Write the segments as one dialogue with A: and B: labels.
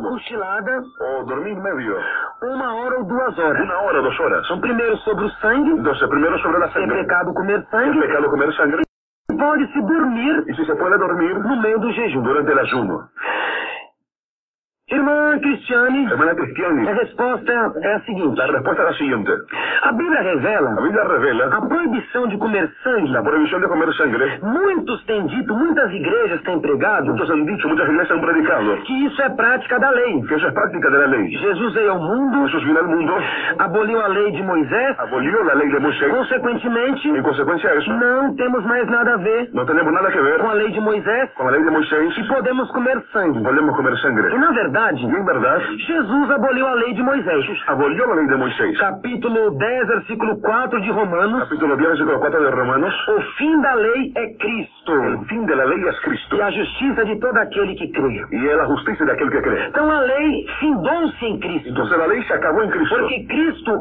A: cochilada.
B: O dormir medio.
A: 1 hora ou 2 horas.
B: 1 hora, 2 horas.
A: Então, primeiro sobre o sangue.
B: Entonces, primero sobre la
A: É
B: sangre.
A: pecado comer sangue.
B: Es pecado comer sangre.
A: Pode-se dormir
B: Y si se puede dormir
A: no meio do jejum.
B: durante el ayuno.
A: Irmã Cristiane,
B: Hermana
A: a
B: Cristiani,
A: resposta é a seguinte.
B: la respuesta es la siguiente.
A: A Bíblia revela
B: La Biblia revela
A: a proibição de comer sangue.
B: la prohibición de comer sangre.
A: Muitos têm dito, muitas igrejas têm pregado
B: Muchos han dicho, muchas iglesias han predicado
A: que isso é prática da lei.
B: que eso es práctica de la ley.
A: Jesus veio ao mundo,
B: Jesús vino al mundo,
A: aboliu a lei de Moisés,
B: abolió la ley de Moisés.
A: consequentemente,
B: En consecuencia de eso,
A: não temos mais nada a ver
B: no tenemos nada que ver
A: com a lei de Moisés
B: con la ley de Moisés.
A: e podemos comer sangue.
B: Podemos comer
A: E
B: sangre.
A: na verdade,
B: Y en verdad,
A: Jesus aboliu a lei de Moisés.
B: abolió la ley de Moisés.
A: Capítulo 10, versículo 4 de Romanos.
B: Capítulo 10, versículo 4 de Romanos.
A: O fim da lei é Cristo
B: El fin de la ley es Cristo.
A: e a justiça de todo aquele que crê.
B: Y es la justicia de aquel que cree.
A: Então a lei findou-se em Cristo,
B: Entonces la ley se acabó en Cristo.
A: porque Cristo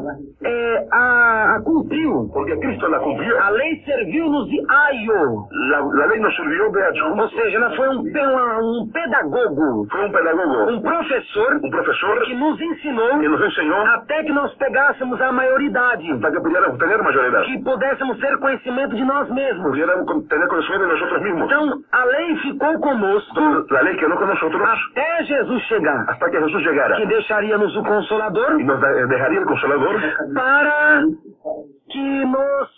A: a cumpriu.
B: Porque Cristo la cumplió.
A: A lei serviu-nos de aio,
B: La ley nos sirvió de
A: ou
B: ayuda.
A: seja, ela foi um pedagogo,
B: Fue un pedagogo,
A: um professor
B: un profesor
A: que nos ensinou
B: que nos enseñó
A: até que nós pegássemos a maioridade,
B: hasta que pudiéramos tener mayoría.
A: que pudéssemos ter conhecimento de nós mesmos.
B: Pudiéramos tener conocimiento de nosotros mismos.
A: Então, a lei ficou conosco
B: La ley quedó con nosotros
A: até Jesus chegar,
B: hasta que Jesús llegara.
A: que deixaria-nos o Consolador
B: Y nos dejaría el consolador
A: para que nós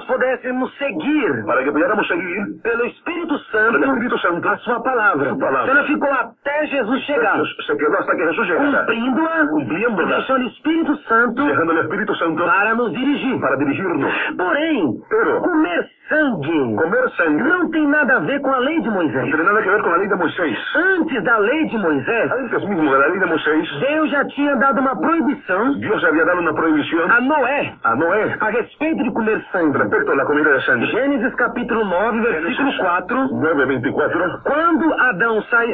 A: pudéssemos seguir
B: para que pudiéramos seguir
A: pelo Espírito
B: por
A: Santo
B: el Espíritu Santo.
A: a sua palavra.
B: Su palavra.
A: Então, ela ficou até Jesus chegar,
B: Se quedó hasta que Jesús llegara,
A: cumprindo-a e
B: cumpliéndola,
A: deixando o Espírito Santo
B: dejando el Espíritu Santo
A: para nos dirigir.
B: para dirigirnos.
A: Porém,
B: Pero
A: comer sangue
B: comer sangre
A: não tem nada a ver com a lei de
B: no
A: Moisés.
B: tiene nada que ver con la lei de Moisés.
A: Antes da lei de Moisés,
B: Antes mismo de la ley de Moisés,
A: Deus já tinha dado uma proibição
B: Dios había dado una prohibición
A: a Noé
B: a Noé
A: a respeito de comer sangue.
B: respecto a la comida de sangre.
A: Gênesis capítulo 9, versículo 4.
B: 9:24.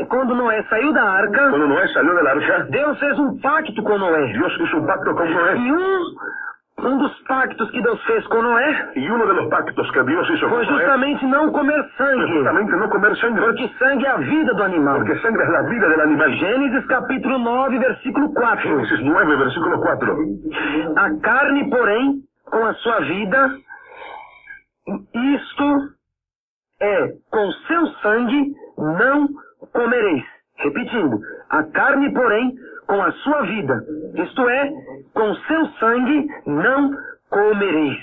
A: Quando Noé saiu da arca,
B: Cuando Noé salió del arca,
A: Deus fez um pacto com Noé.
B: Dios hizo un pacto con Noé.
A: E um dos pactos que Deus fez com Noé
B: Y uno de los pactos que Dios hizo
A: foi
B: con Noé
A: justamente não comer
B: fue
A: sangue,
B: justamente no comer sangre.
A: porque sangue é a vida do animal.
B: Porque sangre es la vida del animal.
A: Gênesis capítulo 9, versículo 4.
B: Génesis 9, versículo 4.
A: A carne, porém, com a sua vida, isto é, com seu sangue não comereis. Repetindo, a carne, porém, com a sua vida, isto é, com seu sangue não comereis.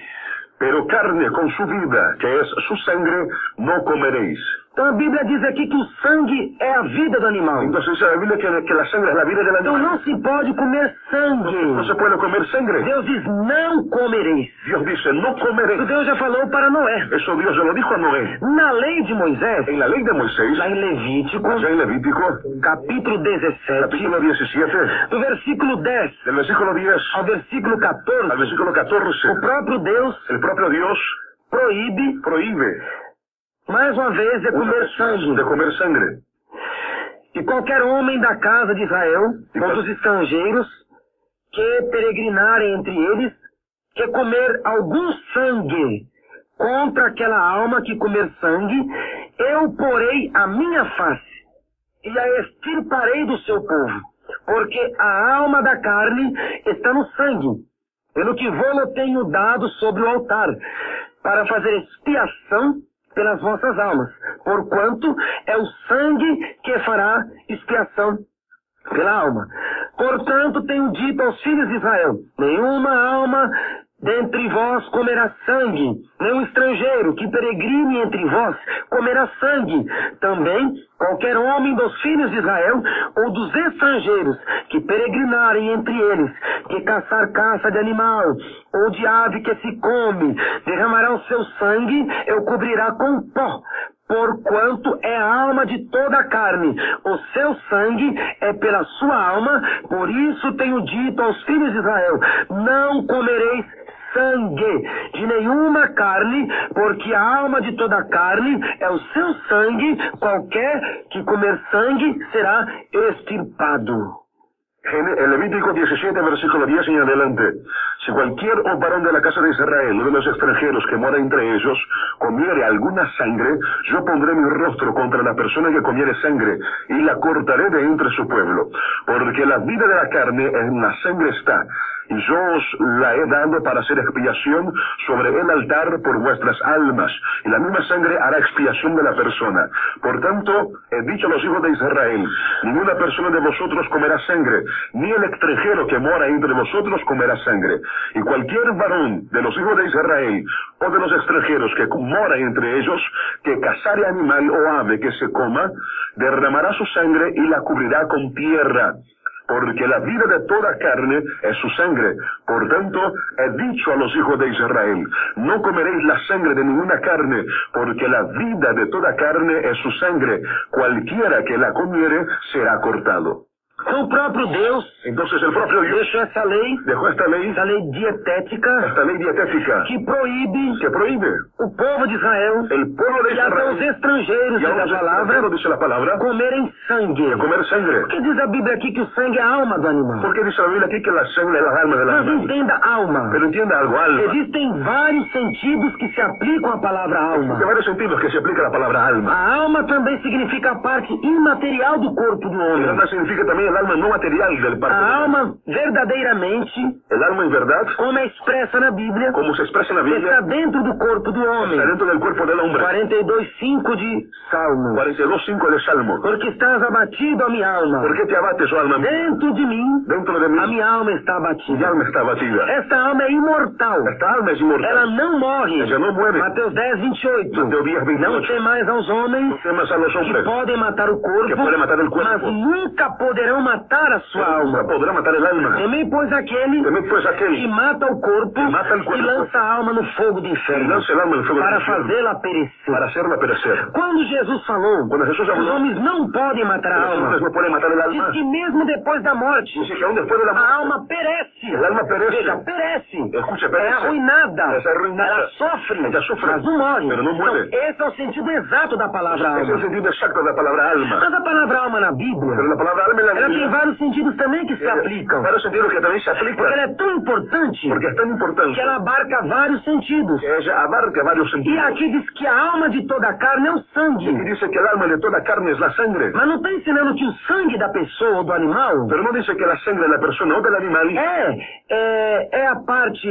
B: Pero carne con su vida, que es su sangre, no comeréis.
A: Então a Bíblia diz aqui que o sangue é a vida do animal.
B: Entonces dice la Biblia que la sangre es la vida del
A: Então
B: animal.
A: não se pode comer
B: No
A: sangue.
B: se puede comer sangre.
A: Deus diz, não comereis.
B: Dios dice, no
A: Isso
B: comeréis.
A: Deus já falou para Noé.
B: Eso Dios se lo dijo a Noé.
A: Na lei de Moisés,
B: En la ley de Moisés,
A: lá em Levítico,
B: allá en Levítico,
A: capítulo 17,
B: capítulo 17,
A: do versículo 10
B: del versículo 10
A: ao versículo 14,
B: al versículo 14,
A: o próprio Deus
B: el propio Dios prohíbe
A: mais uma vez, de comer sangue.
B: de comer sangre.
A: E qualquer homem da casa de Israel, ou dos estrangeiros, que peregrinarem entre eles, que comer algum sangue contra aquela alma que comer sangue, eu porei a minha face e a extirparei do seu povo, porque a alma da carne está no sangue, pelo que vou-lo tenho dado sobre o altar, para fazer expiação pelas vossas almas, porquanto é o sangue que fará expiação pela alma. Portanto, tenho dito aos filhos de Israel, nenhuma alma dentre vós comerá sangue, nenhum estrangeiro que peregrine entre vós comerá sangue. Também, qualquer homem dos filhos de Israel, ou dos estrangeiros que peregrinarem entre eles, que caçar caça de animal, ou de ave que se come, derramará o seu sangue, eu cobrirá com pó, porquanto é a alma de toda a carne. O seu sangue é pela sua alma, por isso tenho dito aos filhos de Israel, não comereis sangue de nenhuma carne, porque a alma de toda a carne é o seu sangue, qualquer que comer sangue será extirpado.
B: En Levítico 17, versículo 10 en adelante. Si cualquier varón de la casa de Israel o de los extranjeros que mora entre ellos comiere alguna sangre, yo pondré mi rostro contra la persona que comiere sangre y la cortaré de entre su pueblo. Porque la vida de la carne en la sangre está, y yo os la he dado para hacer expiación sobre el altar por vuestras almas, y la misma sangre hará expiación de la persona. Por tanto, he dicho a los hijos de Israel, ninguna persona de vosotros comerá sangre, ni el extranjero que mora entre vosotros comerá sangre. Y cualquier varón de los hijos de Israel o de los extranjeros que mora entre ellos, que cazare animal o ave que se coma, derramará su sangre y la cubrirá con tierra. Porque la vida de toda carne es su sangre. Por tanto, he dicho a los hijos de Israel, no comeréis la sangre de ninguna carne, porque la vida de toda carne es su sangre. Cualquiera que la comiere será cortado.
A: O próprio Deus
B: Entonces el propio Dios
A: deixou essa lei
B: dejó esta ley
A: dietética,
B: dietética
A: que proíbe
B: o
A: povo de Israel
B: el pueblo de
A: e até os
B: Israel
A: estrangeiros,
B: y a
A: diz a
B: los
A: palavra,
B: extranjeros, dice la palabra,
A: comerem sangue.
B: de comer sangre.
A: Por que diz a Bíblia aqui que o sangue é a alma do animal?
B: Porque dice la Biblia aquí que la sangre es la alma de la
A: Mas
B: alma.
A: entenda alma.
B: Pero entienda algo, alma.
A: Existem vários sentidos que se aplicam à palavra
B: De
A: alma.
B: varios sentidos que se aplica la palabra alma.
A: A alma também significa a parte imaterial do corpo do
B: El
A: homem.
B: alma significa también el alma no material del parte.
A: A alma verdadeiramente,
B: El alma en verdad,
A: como é expressa na Bíblia,
B: como se expresa en la
A: está
B: Biblia,
A: dentro do corpo do homem.
B: está dentro del cuerpo del hombre.
A: 42:5 de Salmo.
B: 42:5 de Salmo.
A: Porque estás abatido a minha alma.
B: ¿Por qué te abates, oh alma mía?
A: Dentro de mim,
B: Dentro de
A: a
B: mí,
A: minha alma está
B: mi
A: abatida.
B: alma está abatida.
A: Esta alma é imortal.
B: Esta alma es
A: Ela
B: inmortal.
A: não morre.
B: Ella no muere.
A: Mateus 10:28.
B: Mateo 10:28.
A: Não tem mais aos homens
B: No temas a los
A: que
B: hombres,
A: podem matar o corpo,
B: que podem matar o corpo.
A: mas nunca poderão matar a sua
B: nunca
A: alma.
B: podrá matar el alma.
A: Temei, pois, aquele
B: También pues
A: que
B: aquel
A: mata o corpo
B: que mata o corpo
A: e lança a alma no fogo do
B: que
A: inferno
B: lanza el alma en el fuego del
A: para
B: infierno,
A: fazê-la perecer.
B: para hacerla perecer.
A: Quando Jesus falou,
B: Cuando Jesús
A: os
B: habló,
A: homens não podem matar a
B: los
A: alma.
B: hombres no pueden matar el
A: Diz
B: alma.
A: que mesmo depois da morte,
B: Dice que aún después de la
A: a
B: muerte,
A: alma perece.
B: el alma perece.
A: Veja, perece.
B: Escuche,
A: É
B: perece.
A: arruinada.
B: Es arruinada.
A: Ela sofre,
B: Ella sufre,
A: mas não morre.
B: pero no muere.
A: Então, esse é o sentido exato da palavra
B: Es el
A: alma.
B: sentido exacto de la palabra alma.
A: Mas a palavra alma na
B: Pero
A: Bíblia,
B: la palabra alma en la
A: ela tem
B: Biblia
A: vários sentidos também que se aplicam.
B: varios sentidos que también se
A: Porque
B: aplican,
A: ela é tão importante
B: porque es tan importante
A: que ela abarca vários sentidos.
B: que ella abarca varios
A: E
B: sentidos.
A: aqui diz que a alma de toda a carne é o
B: Y
A: sangue.
B: dice que el alma de toda carne es la sangre.
A: Mas não está ensinando que o sangue da pessoa ou do animal
B: Pero no dice que la sangre de la persona o del animal
A: é a parte,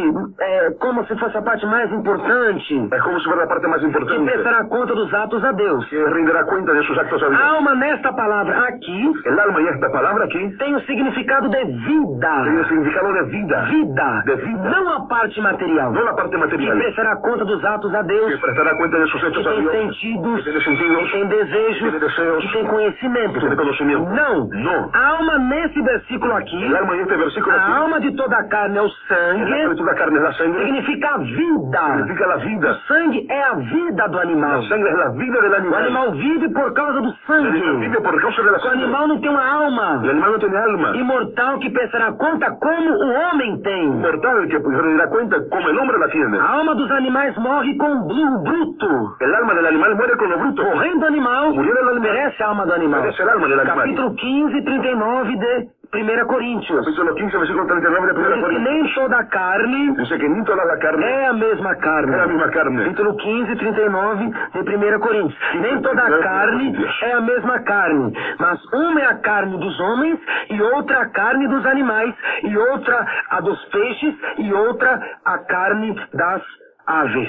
A: como se fosse a parte mais importante,
B: es como si fuera la parte más
A: que
B: importante,
A: prestará conta dos atos a Deus.
B: que rendirá cuenta de sus actos a
A: A
B: Dios.
A: alma nesta palavra aqui
B: El alma y esta palabra aquí
A: tem o significado de vida.
B: tiene el significado de vida,
A: Vida.
B: de vida,
A: Não a parte material.
B: no la parte
A: Que
B: material,
A: prestará conta dos atos a Deus.
B: que prestará cuenta de sus
A: Que
B: hechos a
A: tem
B: Dios,
A: sentidos.
B: que tiene sentidos,
A: Que tem desejos.
B: que tiene deseos,
A: Que tem conhecimento.
B: que tiene conocimiento.
A: Não.
B: No.
A: A alma nesse versículo aqui,
B: El alma en este versículo
A: a
B: aquí,
A: alma de toda a carne é o
B: el alma de
A: sangue,
B: toda carne es la sangre,
A: significa a vida.
B: significa la
A: O
B: vida.
A: sangue é a vida do animal.
B: La sangre es la vida del
A: O
B: animal.
A: animal vive por causa do
B: El animal
A: sangue.
B: vive por causa de la
A: O
B: sangre.
A: animal não tem uma alma
B: El animal no tiene alma.
A: imortal que prestará conta como o homem tem.
B: Mortal que rendirá cuenta como el hombre la tiene.
A: A alma dos animais morre com o bruto.
B: El alma del animal muere con lo bruto.
A: Morrendo o animal,
B: Muriendo el animal,
A: merece a alma do animal.
B: merece el alma del animal.
A: Capítulo 15, 39 de 1 Coríntios.
B: Capítulo 15, versículo 39 de 1
A: Diz que
B: Corintios.
A: nem toda a carne
B: Dice que ni toda la carne
A: é a mesma carne.
B: es la misma carne.
A: Capítulo 15, 39 de 1 Coríntios. Nem toda a carne é a mesma carne, mas uma é a carne dos homens, e outra a carne dos animais, e outra a dos peixes, e outra a carne das aves.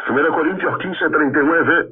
B: 1 Corintios 15, 39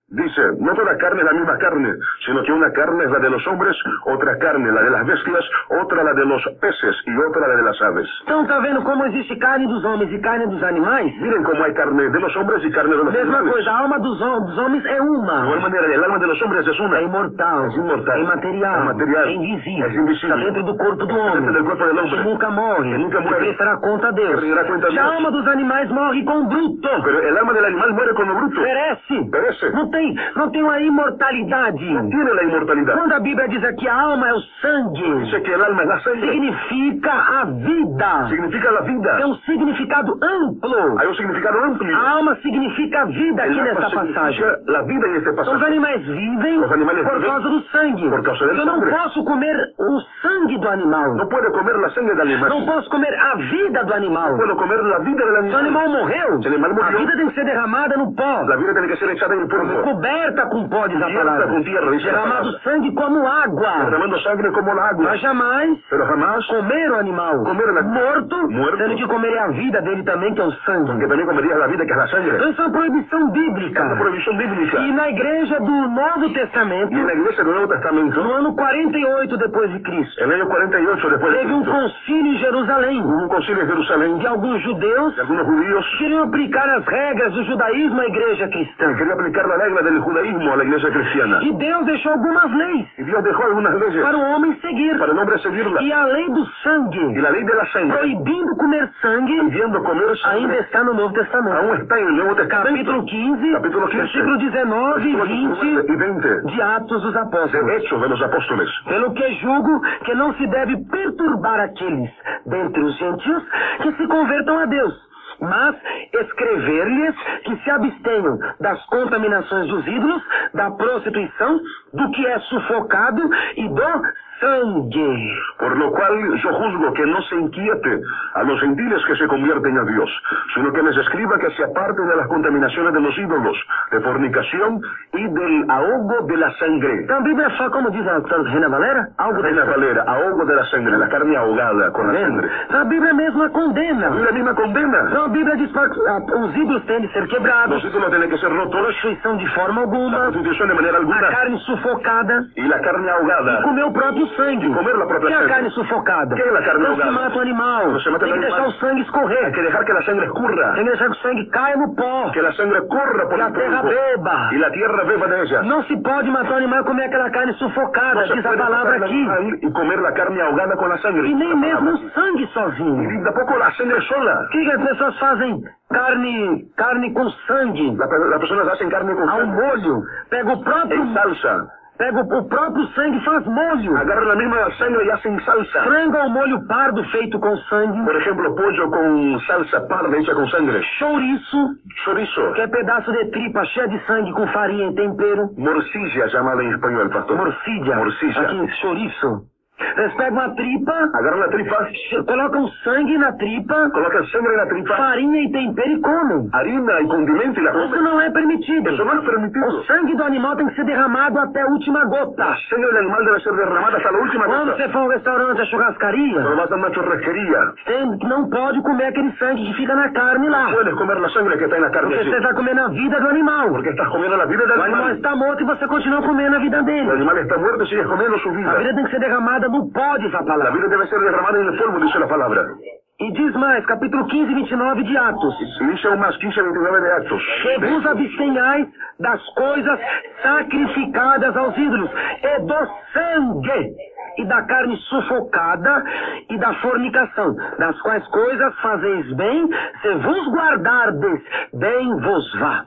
B: dice, no toda carne es la misma carne, sino que una carne es la de los hombres, otra carne la de las bestias, otra la de los peces y otra la de las aves.
A: Então tá vendo como existe carne dos homens e carne dos animais?
B: Miren cómo hay carne de los hombres y carne de los
A: Mesma
B: animales.
A: coisa, a alma dos homens é
B: De igual
A: uma.
B: manera, el alma de los hombres es una.
A: É imortal,
B: Es inmortal,
A: é imaterial,
B: es material,
A: é invisível,
B: es invisible,
A: está dentro do corpo do
B: está
A: homem,
B: dentro del cuerpo del hombre,
A: que nunca morre,
B: que nunca
A: que
B: muere,
A: prestará conta a Deus.
B: que rendirá cuenta a
A: Já a
B: Deus.
A: alma dos animais morre com o bruto,
B: Pero el alma del animal muere con lo bruto.
A: perece,
B: Perece.
A: não não tem uma imortalidade.
B: Tiene la inmortalidad.
A: Quando a Bíblia diz aqui a alma é o sangue,
B: Dice que el alma es la sangre.
A: significa a vida.
B: Significa la vida.
A: Tem um significado amplo.
B: Hay un significado amplio.
A: A alma significa a vida aqui
B: El alma
A: nessa passagem.
B: significa la vida en este
A: Os
B: pasaje.
A: animais vivem
B: Os animais
A: por
B: vivem
A: causa do sangue.
B: por causa del
A: Eu não
B: sangue.
A: posso comer o sangue do animal.
B: No puede comer la sangre del animal.
A: Não posso comer a vida do animal.
B: No puedo comer la vida del
A: Se o
B: animal.
A: animal morreu,
B: Se o animal
A: a
B: morreu,
A: vida tem que ser derramada no pó.
B: la vida tiene que ser echada en el polvo.
A: Coberta com pó, diz a
B: Cubierta
A: palavra.
B: con tierra, dice la
A: Derramado
B: palabra.
A: sangue como água.
B: Derramando sangre como la agua.
A: Mas jamais
B: Pero jamás
A: comer o animal
B: Comer o animal
A: morto,
B: morto.
A: tendo que comer a vida dele também, que é o
B: que
A: sangue.
B: también comerías la vida que es la sangre.
A: Então isso é uma proibição bíblica.
B: Es una prohibición bíblica.
A: E na igreja do Novo Testamento,
B: Y en la iglesia del Nuevo
A: no
B: Testamento,
A: ano 48 depois de Cristo,
B: en el año 48 después de
A: teve um
B: Cristo,
A: concílio em Jerusalém
B: hubo un concilio en Jerusalén
A: de alguns judeus
B: de algunos judíos
A: que queriam aplicar as regras do judaísmo à igreja
B: que
A: cristã.
B: querían aplicar la regla del judaísmo a la iglesia cristiana.
A: E Deus deixou algumas leis
B: Y Dios dejó algunas leyes
A: para o homem seguir.
B: para el hombre seguirla.
A: E a lei do
B: Y
A: sangue,
B: la ley de la sangre,
A: proibindo comer sangue,
B: pidiendo comer
A: ainda
B: sangre,
A: está no Novo Testamento.
B: aún está en el Nuevo
A: Capítulo
B: Testamento.
A: 15,
B: Capítulo 15,
A: versículo 19 e
B: versículos 19 y
A: 20
B: 20
A: de Atos dos Apóstolos.
B: de Hechos de los Apóstoles.
A: Pelo que julgo que não se deve perturbar aqueles dentre os gentios que se convertam a Deus, mas escrever-lhes que se abstenham das contaminações dos ídolos, da prostituição, do que é sufocado e do sangue.
B: Por lo cual yo juzgo que no se inquiete a los gentiles que se convierten a Dios, sino que les escriba que se aparten de las contaminaciones de los ídolos, de fornicación y del ahogo de la sangre.
A: Então a Bíblia fala, como diz a Reina Valera, algo
B: Reina Valera, ahogo de la sangre, la carne ahogada con la sangre.
A: Então a Bíblia mesma condena.
B: La Biblia misma condena.
A: Então a Bíblia diz para os ídolos têm de ser quebrados,
B: Los ídolos tienen que ser rotos,
A: prostituição de forma
B: la
A: alguma,
B: prostitución de manera
A: a
B: alguna
A: carne sufocada,
B: y la carne ahogada.
A: comer o próprio sangue.
B: Comer la
A: O que
B: propia
A: é a
B: sangre.
A: carne sufocada?
B: Que é a carne
A: Não se
B: ahogada?
A: mata o animal.
B: Não se mata
A: Tem
B: o
A: que deixar
B: animal.
A: o sangue
B: Hay
A: escorrer.
B: que dejar que la sangre escurra,
A: Tem que deixar que o sangue caia no pó.
B: que la sangre corra por
A: Que a
B: el
A: terra
B: polvo
A: beba.
B: y la tierra beba de ella.
A: Não se pode matar o animal e comer aquela carne sufocada,
B: No se
A: diz a
B: puede
A: palavra
B: matar
A: aqui.
B: el animal y comer la carne ahogada con la sangre.
A: E nem
B: La
A: mesmo
B: palabra.
A: o sangue sozinho.
B: Y tampoco la sangre sola.
A: O que as pessoas fazem? Carne com sangue,
B: Las personas hacen carne con
A: ao
B: sangre
A: molho. Pega o próprio
B: en salsa.
A: Pega o próprio sangue e faz molho.
B: Agarran la misma sangre y hacen salsa.
A: Frango ao molho pardo feito com sangue.
B: Por ejemplo, pollo con salsa parda hecha con sangre.
A: Chouriço,
B: Chorizo.
A: que é pedaço de tripa cheia de sangue com farinha e tempero.
B: Morcilla llamada en español, pastor.
A: Morcilla.
B: Morcilla.
A: Aqui, chouriço. Eles pegam a tripa,
B: Agarran la tripa,
A: colocam sangue na tripa,
B: colocan sangre en la tripa,
A: farinha e tempero e comem.
B: harina y condimento y la
A: Isso
B: comen.
A: não é permitido.
B: Eso no es
A: O
B: permitido.
A: sangue do animal tem que ser derramado até a última gota.
B: La sangre del animal debe ser derramada hasta la última
A: Quando
B: gota.
A: você for a um restaurante, a churrascaria,
B: Cuando vas a una churrasquería,
A: não pode comer aquele sangue que fica na carne lá.
B: puedes comer la sangre que está en la carne
A: Porque
B: allí,
A: você está comendo a vida do animal.
B: porque estás comiendo la vida del
A: O animal
B: animal.
A: está morto e você continua comendo a vida
B: El
A: dele.
B: animal está muerto y sigues comiendo su
A: A
B: vida.
A: vida tem que ser derramada no pó, diz a
B: La
A: palavra.
B: vida debe ser derramada en el polvo, dice la palabra.
A: E diz mais, capítulo 15, 29 de Atos.
B: Y dice aún más 15:29 de Actos.
A: Que vos abstenhais das coisas sacrificadas aos ídolos, e do sangue, e da carne sufocada, e da fornicação, das quais coisas fazeis bem, se vos guardardes, bem vos vá.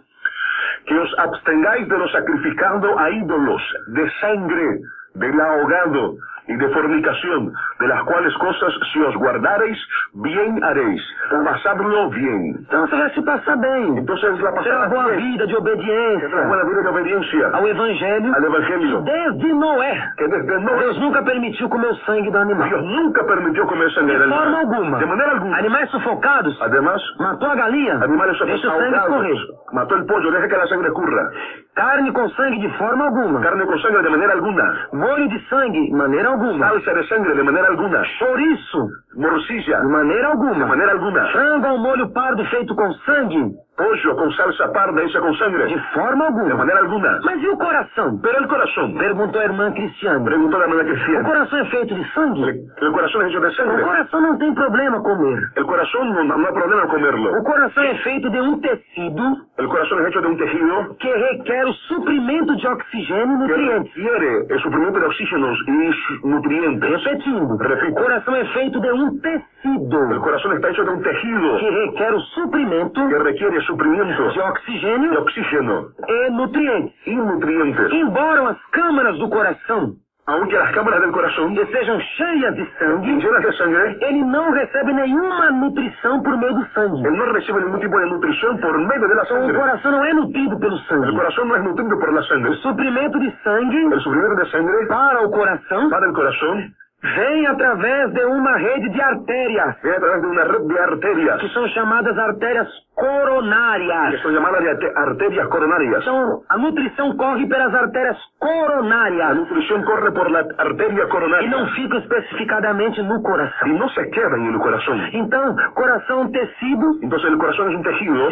B: Que os abstengáis de lo sacrificado a ídolos, de sangre, del ahogado y de fornicación, de las cuales cosas si os guardareis, bien haréis. Pasadlo bien.
A: Então você vai se passar bem.
B: Entonces la
A: Ter uma
B: pasada
A: boa
B: bien.
A: vida de obediência
B: Una buena vida de obediencia
A: ao Evangelho.
B: al Evangelio.
A: Desde Noé,
B: Que desde Noé,
A: Deus nunca permitiu comer o sangue do animal.
B: Dios nunca permitió comer sangre
A: De
B: del
A: forma
B: animal.
A: alguma.
B: De manera alguna.
A: Animais sufocados,
B: Además,
A: matou a galinha,
B: animales
A: deixa o sangue escorrer.
B: ahogados. Mató el pollo, deja que la sangre escurra.
A: Carne com sangue de forma alguma.
B: Carne con sangre de manera alguna.
A: Molho de sangue, de maneira alguma.
B: Salsa de sangre de manera alguna.
A: Chouriço,
B: Morcilla
A: de maneira
B: de
A: alguma.
B: manera alguna.
A: Frango ao molho pardo feito com sangue,
B: Pollo con salsa parda hecha con
A: de
B: sangre.
A: forma
B: De
A: alguma.
B: manera alguna.
A: Mas e o coração?
B: Pero el corazón,
A: Perguntou a irmã Cristiane.
B: preguntó la hermana
A: O
B: cristiana.
A: coração é feito de sangue?
B: El corazón es hecho de
A: O
B: sangre.
A: coração não tem problema comer.
B: El corazón no hay problema en comerlo.
A: O coração é feito de um tecido
B: El corazón es hecho de un tejido
A: que requer o suprimento de oxigênio e
B: que
A: nutrientes.
B: requiere el suprimiento de oxígenos y nutrientes.
A: Repetindo, o
B: Repito,
A: coração é feito de um
B: el
A: tecido
B: corazón está hecho de un tejido
A: que requer o suprimento
B: que requiere suprimiento,
A: de oxigênio
B: de oxígeno
A: e nutrientes.
B: y nutrientes.
A: Embora as câmaras do coração
B: Aunque las cámaras del corazón
A: estejam cheias de sangue,
B: llenas de sangre,
A: ele não recebe nenhuma nutrição por meio do sangue.
B: él no recibe ningún tipo de nutrición por medio de la
A: Então, o
B: sangre.
A: coração não é nutrido pelo
B: El
A: sangue.
B: corazón no es nutrido por la sangre.
A: O suprimento de sangue
B: El suprimento de sangre
A: para o coração
B: para el corazón
A: vem através de uma rede de artérias,
B: viene a través de una red de arterias,
A: que são chamadas artérias coronárias.
B: que son llamadas de arterias coronarias.
A: Então, a nutrição corre pelas artérias
B: La
A: coronárias
B: nutrición corre por la arteria
A: e
B: coronaria
A: não fica especificadamente no
B: y
A: coração.
B: no se queda en el corazón.
A: Então, coração é um tecido
B: Entonces el corazón es un tejido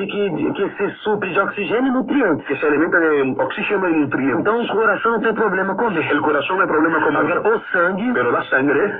A: que se supre de oxigênio e nutrientes.
B: que se alimenta de oxígeno y nutrientes.
A: Então, o coração não tem problema comer.
B: El corazón no hay problema con
A: Agora,
B: comer,
A: o sangue
B: pero la sangre,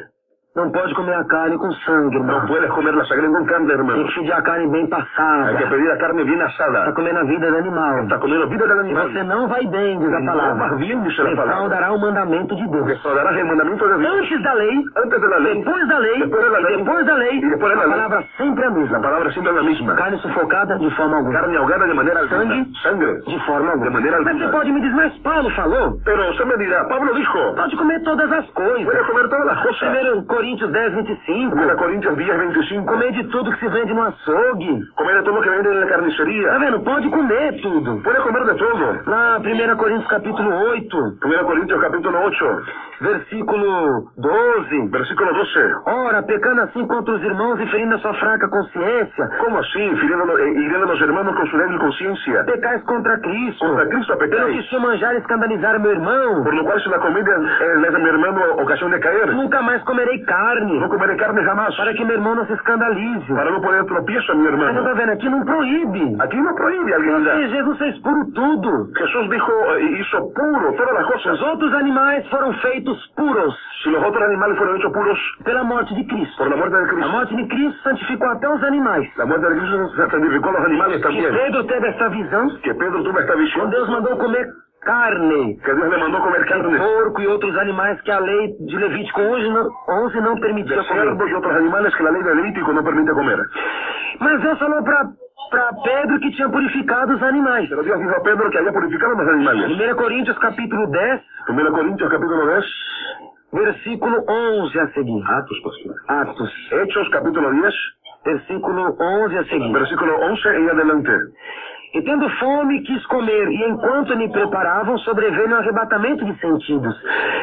A: não pode comer a carne com sangue,
B: no
A: irmão.
B: puedes comer la sangre con carne,
A: Tem
B: hermano.
A: que pedir a carne bem
B: Hay que
A: passada.
B: pedir la carne bien
A: Está
B: asada.
A: comendo a vida do animal.
B: Está comiendo vida del
A: E
B: animal.
A: você não vai bem, diz a
B: No
A: palavra.
B: vas bien, dice la palabra.
A: Defraudará o mandamento de Deus.
B: Defraudarás el mandamiento de Dios.
A: Antes da lei,
B: Antes de la ley,
A: depois da lei,
B: Depois da lei.
A: e depois da lei,
B: E depois da
A: a
B: lei.
A: palavra sempre é a
B: la
A: mesma.
B: palabra siempre es la misma.
A: Carne sufocada de forma alguma.
B: Carne ahogada de manera alguna.
A: Sangue.
B: Sangre.
A: De forma alguma.
B: De maneira
A: Mas você
B: alguna.
A: pode me dizer, mas Paulo falou,
B: Pero usted me dirá, Pablo dijo,
A: pode comer todas as coisas.
B: puede comer todas las cosas.
A: 1 Coríntios 10, 25.
B: 1 Corintios 10, 25.
A: Comer de tudo que se vende no açougue.
B: Comer de todo lo que venden en la
A: Tá
B: carnicería.
A: vendo? Pode comer tudo.
B: Puede comer de todo.
A: Lá, 1 Coríntios capítulo 8,
B: 1 Corintios capítulo 8,
A: versículo 12.
B: versículo 12.
A: Ora, pecando assim contra os irmãos e ferindo a sua fraca consciência,
B: ¿Cómo así? Hiriendo a los hermanos con su débil conciencia.
A: pecais contra Cristo.
B: Contra Cristo
A: Pelo que
B: pecáis.
A: se manjar e escandalizar meu irmão,
B: Por lo cual si la comida le da a mi hermano ocasión de caer,
A: nunca mais comerei carne,
B: no comeré carne jamás.
A: para que meu irmão não se escandalize.
B: Para no poner tropiezo a mi
A: Mas não
B: hermano.
A: tá vendo? Aqui não proíbe.
B: Aquí no prohíbe a alguien
A: Porque
B: nada.
A: Jesus fez puro tudo.
B: Jesús dijo, hizo puro todas las cosas.
A: Os outros animais foram feitos puros
B: Si los otros animales fueron hechos puros
A: pela morte de Cristo.
B: por la muerte de
A: A
B: Cristo,
A: morte de Cristo santificou até os animais.
B: la muerte de Cristo santificó a los animales
A: Que
B: también.
A: Pedro teve essa visão,
B: Que Pedro tuvo esta
A: quando
B: visión,
A: Deus mandou comer carne,
B: que Dios le mandó comer carne
A: porco e outros animais que a lei de Levítico 11 não permitia
B: de
A: comer.
B: cerdos y otros animales que la ley de Levítico no permite comer.
A: Mas Deus falou para Pedro que tinha purificado os animais.
B: Pero Dios dijo a Pedro que había purificado a los animales.
A: 1 Coríntios capítulo 10,
B: 1 Corintios capítulo 10,
A: versículo 11 a seguir.
B: Atos, pastor.
A: Atos,
B: Hechos capítulo 10,
A: versículo 11 a seguir.
B: versículo 11 en adelante.
A: E tendo fome, quis comer, e enquanto me preparavam, sobreveio um arrebatamento de sentidos.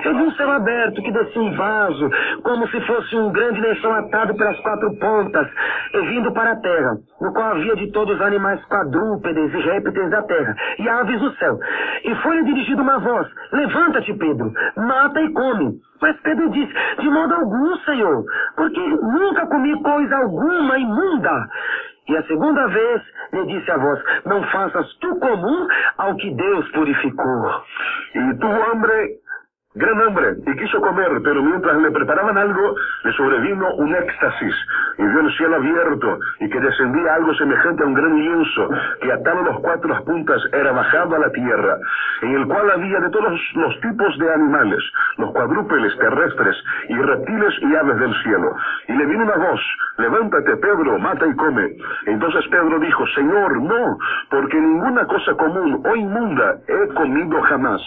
A: Eu vi um céu aberto que descia um vaso, como se fosse um grande lençol atado pelas quatro pontas, e vindo para a terra, no qual havia de todos os animais quadrúpedes e répteis da terra, e aves do céu. E foi-lhe dirigida uma voz: levanta-te, Pedro, mata e come. Mas Pedro disse: de modo algum, Senhor, porque nunca comi coisa alguma imunda. E a segunda vez lhe disse a voz: não faças tu comum ao que Deus purificou.
B: Y tuvo hambre, gran hambre, y quiso comer, pero mientras le preparaban algo, le sobrevino un éxtasis, y vio el cielo abierto, y que descendía algo semejante a un gran lienzo, que atado los cuatro puntas era bajado a la tierra, en el cual había de todos los tipos de animales, los cuadrúpedes terrestres, y reptiles y aves del cielo. Y le vino una voz: levántate, Pedro, mata y come. Entonces Pedro dijo: Señor, no, porque ninguna cosa común o inmunda he comido jamás.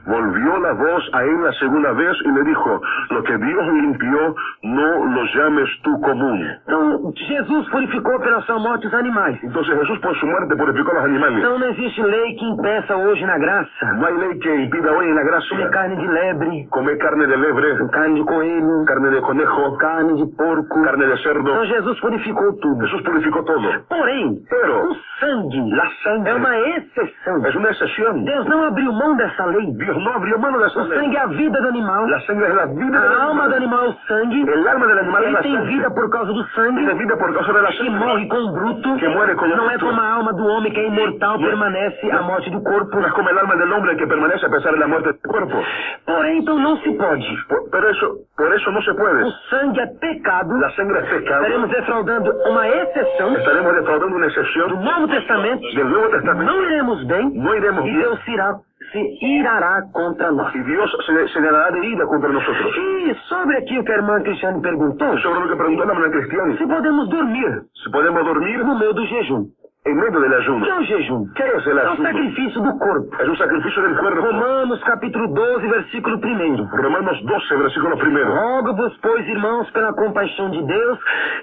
B: Volvió la voz a él la segunda vez y le dijo: lo que Dios limpió, no lo llames tú común.
A: Então, Jesus purificou pela sua morte os animais.
B: Entonces Jesús por su muerte purificó a los animales.
A: Então não existe lei que impeça hoje na graça
B: No hay ley que impida hoy en la
A: comer
B: gracia
A: carne de lebre,
B: comer carne de lebre,
A: carne de coelho,
B: carne de conejo,
A: carne de porco.
B: carne de cerdo.
A: Então Jesus purificou tudo.
B: Jesús purificó todo.
A: Porém,
B: Pero
A: o sangue
B: la sangre
A: é uma exceção.
B: es una excepción.
A: Deus não abriu mão dessa lei.
B: Dios no abrió mano de esa
A: O
B: ley.
A: sangue é a vida do animal.
B: La sangre es la vida del
A: A alma do
B: animal.
A: animal é o sangue.
B: El alma del animal es
A: Ele
B: la
A: tem
B: sangre.
A: vida por causa do sangue.
B: Tiene vida por causa de la
A: Que
B: sangre.
A: morre com o bruto.
B: Que muere con el
A: Não é
B: bruto.
A: como a alma do homem que é imortal, permanece a morte do corpo.
B: No es como el alma del hombre que permanece a pesar de la muerte del cuerpo.
A: Porém, então não se pode.
B: Por eso no se puede.
A: O sangue é pecado.
B: La sangre es pecado.
A: Estaremos defraudando uma exceção
B: Estaremos defraudando una
A: do
B: excepción
A: Novo Testamento.
B: del Nuevo Testamento.
A: Não iremos bem.
B: No iremos
A: E
B: bien.
A: Deus se irará contra nós.
B: Y Dios se dará de ira contra nosotros.
A: E sobre aqui o que a irmã Cristiane perguntou,
B: Sobre lo que preguntó la hermana Cristiana.
A: se podemos dormir
B: Si podemos dormir
A: no meio do jejum.
B: en medio del ayuno.
A: Que é o jejum?
B: ¿Qué es el
A: É o
B: ayuno?
A: sacrifício do corpo.
B: Es un sacrificio del cuerpo.
A: Romanos capítulo 12, versículo 1.
B: Romanos 12, versículo 1.
A: Rogo-vos, pois, irmãos, pela compaixão de Deus,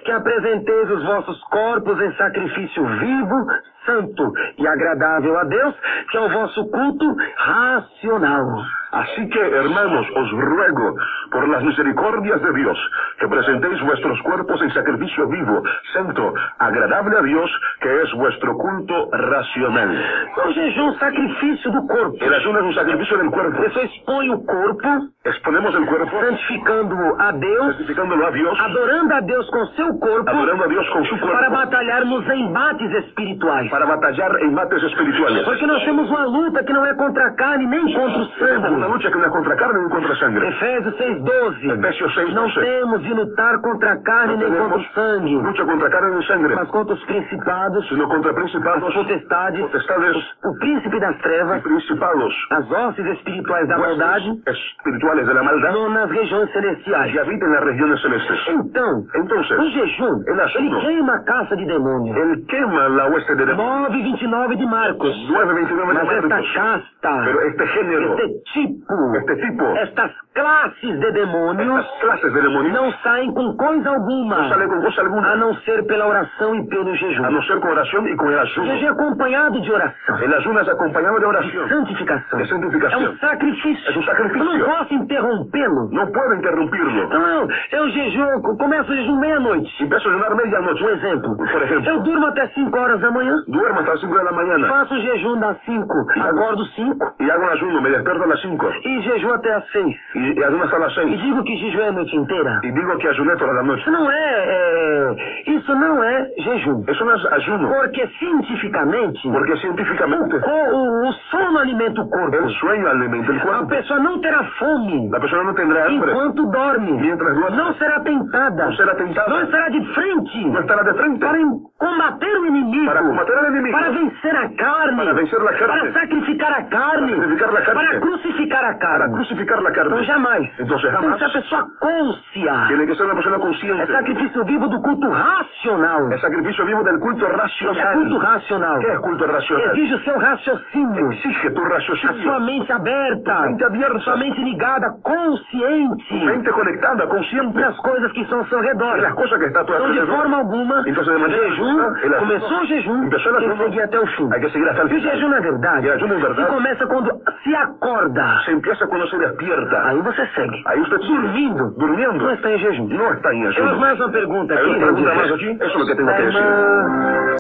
A: que apresenteis os vossos corpos em sacrifício vivo, santo e agradável a Deus, que é o vosso culto racional.
B: Así que, hermanos, os ruego, por las misericordias de Dios, que presentéis vuestros cuerpos en sacrificio vivo, santo, agradable a Dios, que es vuestro culto racional.
A: O jejum, sacrifício do corpo.
B: El ayuno es un sacrificio del
A: A
B: cuerpo.
A: pessoa expõe o corpo,
B: Exponemos el cuerpo,
A: santificando-o a Deus,
B: santificándolo a Dios,
A: adorando a Deus com seu corpo,
B: adorando a Dios con su
A: para
B: cuerpo,
A: batalharmos em embates espirituais.
B: para batallar en mates espirituales.
A: Porque nós temos uma luta que não é contra a carne nem contra o
B: Tenemos una
A: sangue.
B: lucha que no es contra carne ni contra sangre.
A: Efésios 6:12.
B: Efesios 6:12.
A: Não temos de lutar contra a carne nem contra o sangue,
B: lucha contra carne ni sangre,
A: mas contra os principados,
B: sino contra
A: as
B: principados,
A: potestades,
B: potestades
A: o príncipe das trevas,
B: y principados,
A: as hostes espirituais da maldade,
B: huestes espirituales de la maldad,
A: nas regiões celestiais.
B: que habitan en las regiones celestes.
A: Então,
B: Entonces,
A: o jejum,
B: el
A: ele
B: ayuno,
A: queima a caça de demônios.
B: él quema la hueste de demonios.
A: 9:29 de Marcos.
B: 9:29 de
A: Mas esta
B: Marcos.
A: casta,
B: Pero este género,
A: este tipo,
B: estas
A: classes de demônios
B: clases de demonios,
A: não saem com coisa
B: no
A: alguma,
B: sale con cosa
A: a
B: alguna,
A: não ser pela oração e pelo
B: a
A: jejum.
B: no ser con oración y con el
A: O
B: ayuno.
A: jejum é acompanhado de oração,
B: El ayuno es acompañado de oración,
A: santificação.
B: de
A: É
B: santificación.
A: um sacrifício.
B: É um sacrifício.
A: Eu não posso interrompê-lo.
B: No puedo interrumpirlo.
A: Então, eu jejum, começo o jejum meia-noite.
B: Empiezo a ayunar medianoche.
A: Um exemplo.
B: Por ejemplo,
A: Eu durmo até 5 horas da manhã,
B: duermo hasta las 5 de la mañana
A: faço o jejum das 5, acordo 5
B: y hago un ayuno, me despierto a las 5
A: e jejum até as 6.
B: y ayuno hasta las
A: E
B: 6
A: digo que jejuei a noite inteira.
B: y digo que ayuné toda la noche.
A: Isso não é jejum.
B: Eso no es ayuno,
A: Porque cientificamente,
B: porque científicamente
A: o sono alimenta o corpo.
B: el sueño alimenta el
A: A
B: cuerpo.
A: pessoa não terá fome
B: La persona no tendrá hambre,
A: enquanto dorme.
B: mientras duerme,
A: Não será tentada.
B: no será tentada,
A: Não estará de frente
B: no estará de frente
A: para combater o inimigo.
B: para combater al enemigo,
A: Para vencer a carne.
B: para vencer la
A: Para
B: carne,
A: sacrificar a carne.
B: para sacrificar la carne,
A: Para crucificar a
B: para
A: carne.
B: crucificar la
A: Então
B: carne.
A: jamais.
B: Entonces
A: Tem que
B: jamás
A: ser a pessoa côncia.
B: tiene que ser una persona
A: É
B: consciente.
A: sacrifício vivo do culto racional.
B: Es sacrificio vivo del culto
A: É culto
B: racional.
A: racional.
B: ¿Qué es culto racional?
A: Exige o seu raciocínio.
B: Exige tu
A: A
B: raciocinio,
A: sua mente aberta.
B: mente abierta,
A: Sua mente ligada, consciente
B: mente conectada, consciente
A: das coisas que estão ao seu redor.
B: de las cosas que está a tu
A: Então, de
B: alrededor.
A: forma alguma,
B: Entonces, de manera
A: jejum,
B: justa, el ayuno,
A: começou o jejum,
B: empezó el
A: tem que
B: ayuno,
A: seguir até o fim.
B: hay que seguir hasta el
A: E o jejum,
B: final.
A: na verdade,
B: E o jejum, na verdade,
A: se começa quando se acorda.
B: Se empieza cuando se despierta.
A: Aí você segue.
B: Ahí usted sigue.
A: Dormindo,
B: Durmiendo.
A: não está em jejum.
B: No está en
A: Temos
B: ayuno.
A: mais uma pergunta
B: Hay
A: aqui.
B: una pregunta más aquí. Eso es lo que tengo
A: Da
B: que decir.
A: irmã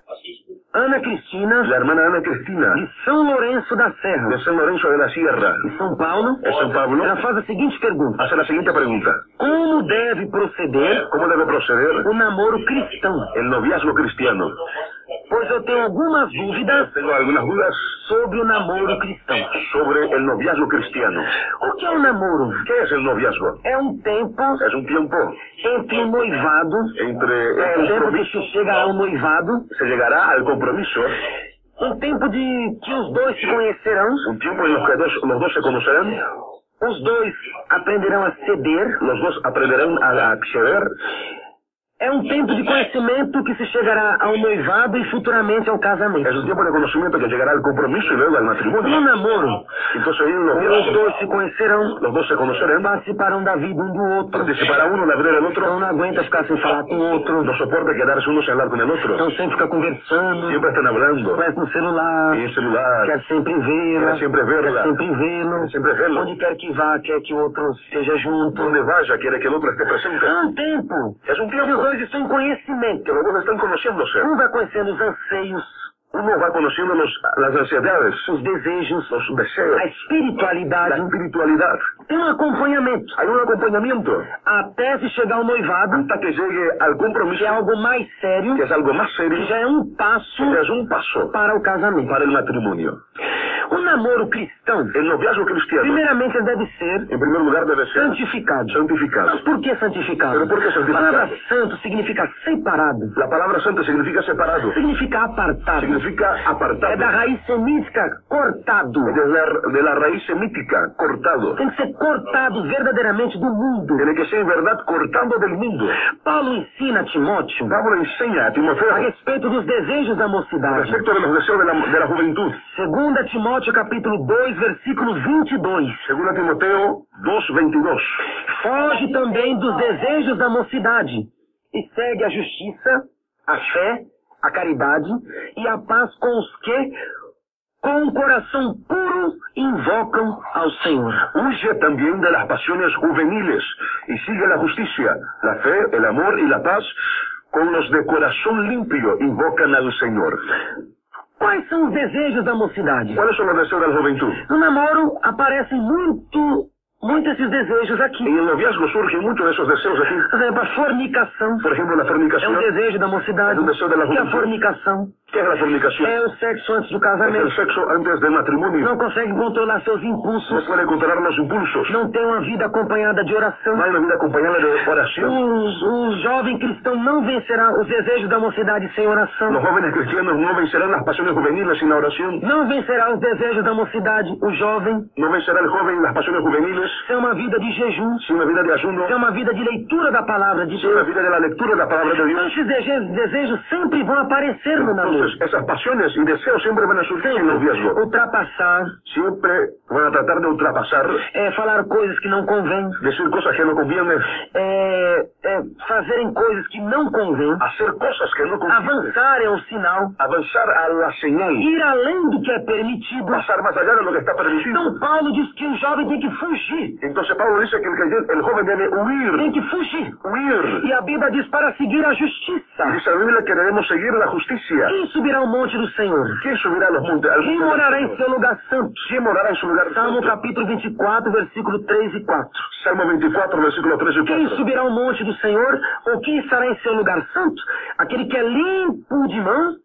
A: Ana Cristina,
B: La hermana Ana Cristina,
A: de São Lourenço da Serra,
B: de San Lorenzo de la Sierra,
A: de São Paulo,
B: de San Pablo,
A: ela faz a seguinte pergunta:
B: hace la siguiente pregunta.
A: como deve proceder
B: ¿Cómo debe proceder
A: o namoro cristão?
B: el noviazgo cristiano?
A: Pois eu tenho algumas dúvidas
B: Tengo algunas dudas
A: sobre o namoro cristão.
B: sobre el noviazgo cristiano.
A: O que é o namoro?
B: ¿Qué es el noviazgo?
A: É um tempo
B: Es un tiempo
A: entre o noivado,
B: entre el
A: é o tempo que
B: compromiso,
A: se chega ao noivado,
B: se llegará al compromiso,
A: um tempo de que os dois se conhecerão,
B: un tiempo en los que los dos se conocerán,
A: os dois aprenderão a ceder.
B: los dos aprenderán a acceder.
A: É um tempo de conhecimento que se chegará ao noivado e futuramente ao casamento.
B: Es un tiempo de conocimiento que llegará al compromiso y luego al
A: No
B: matrimonio.
A: namoro,
B: Entonces en el
A: os
B: noviazgo,
A: dois se conhecerão,
B: los dos se conocerán,
A: participarão da vida um do outro.
B: participará uno la vida del
A: Então
B: otro,
A: não aguenta ficar sem falar com o outro.
B: no soporta quedarse uno sin hablar con el otro.
A: Então sempre fica conversando,
B: Siempre están hablando
A: conversa no celular,
B: en el celular,
A: quer sempre vê-la,
B: quer sempre vê-la,
A: quer sempre vê-lo.
B: quer sempre vê-lo.
A: Onde quer que vá, quer que o outro esteja junto.
B: donde vaya quiere que el otro esté presente.
A: É um tempo.
B: Es un
A: Que os
B: tiempo
A: dois estão em conhecimento.
B: que los dos están conociéndose.
A: Um vai conhecendo os anseios,
B: Uno va conociendo las ansiedades,
A: os desejos,
B: los deseos,
A: a espiritualidade.
B: la espiritualidad.
A: Tem um acompanhamento.
B: Hay un acompañamiento
A: Até se chegar ao noivado,
B: hasta que llegue al compromiso,
A: que é algo mais sério,
B: que es algo más
A: que
B: serio,
A: já é um passo
B: que es un paso
A: para o casamento.
B: para el matrimonio.
A: O namoro cristão,
B: El noviazgo cristiano,
A: primeiramente, deve ser
B: en primer lugar, debe ser
A: santificado.
B: santificado.
A: Mas por que santificado?
B: Pero ¿por qué
A: A
B: santificado?
A: palavra santo significa separado,
B: La palabra santo significa separado,
A: significa apartado.
B: significa apartado.
A: É da raiz semítica cortado.
B: De la raíz semítica, cortado.
A: Tem que ser cortado verdadeiramente do mundo.
B: Tiene que ser en verdad cortando del mundo.
A: Paulo ensina a Timóteo
B: Pablo enseña a Timoteo
A: a respeito dos desejos da mocidade.
B: respecto de los deseos de la juventud.
A: 2 Timóteo capítulo 2, versículo 22.
B: Según Timoteo 2:22.
A: Foge também dos desejos da mocidade e segue a justiça, a fé, a caridade e a paz com os que, com um coração puro, invocam ao Senhor.
B: Huye también de las pasiones juveniles y sigue la justicia, la fe, el amor y la paz con los de corazón limpio invocan al Señor.
A: Quais são os desejos da mocidade?
B: ¿Cuáles son los deseos de la juventud?
A: No namoro aparecem muito esses desejos aqui.
B: En el noviazgo surgen muchos de esos deseos aquí.
A: Por exemplo, a fornicação
B: Por ejemplo, la
A: é
B: fornicación.
A: um desejo da mocidade.
B: É um desejo da
A: O que é a
B: juventude.
A: fornicação?
B: ¿Qué es la fornicación?
A: É o sexo antes do
B: Es
A: casamento.
B: el sexo antes del matrimonio.
A: Não consegue controlar seus
B: No
A: impulsos.
B: puede controlar los impulsos.
A: Não tem uma vida acompanhada de oração.
B: No hay una vida acompañada de oración.
A: O jovem cristão não vencerá os desejos da mocidade sem oração.
B: Los jóvenes cristianos no vencerán las pasiones juveniles sin la oración.
A: Não vencerá os desejos da mocidade o jovem
B: No vencerá el joven las pasiones juveniles
A: sem uma vida de jejum,
B: sin una vida de ayuno,
A: sem uma vida de leitura da palavra de
B: sin una
A: Deus.
B: vida de la lectura de la palabra de Dios.
A: Esses desejos sempre vão aparecer no namoro.
B: Entonces, esas pasiones y deseos siempre van a surgir en el noviazgo.
A: Ultrapassar,
B: Siempre van a tratar de ultrapasar,
A: falar coisas que não convém,
B: decir cosas que no convienen,
A: fazerem coisas que não convém,
B: hacer cosas que no convienen,
A: avançar é um sinal,
B: avanzar a la señal,
A: ir além do que é permitido.
B: pasar más allá de lo que está permitido.
A: Então Paulo diz que o jovem tem que fugir,
B: Entonces Pablo dice que el joven debe
A: tem
B: huir,
A: que fugir.
B: huir.
A: E a Bíblia diz para seguir a
B: Y
A: justiça.
B: dice la Biblia que debemos seguir la justicia.
A: Quem subirá ao monte do Senhor?
B: ¿Quién subirá a los montes? Al
A: Quem
B: monte del
A: morará em
B: Señor?
A: seu lugar santo?
B: ¿Quién morará en su lugar
A: Salmo
B: santo?
A: capítulo 24, versículo 3 e 4.
B: Salmo 24, versículo 3 y
A: Quem
B: 4.
A: subirá ao monte do Senhor, ou quem estará em seu lugar santo? Aquele que é limpo de mão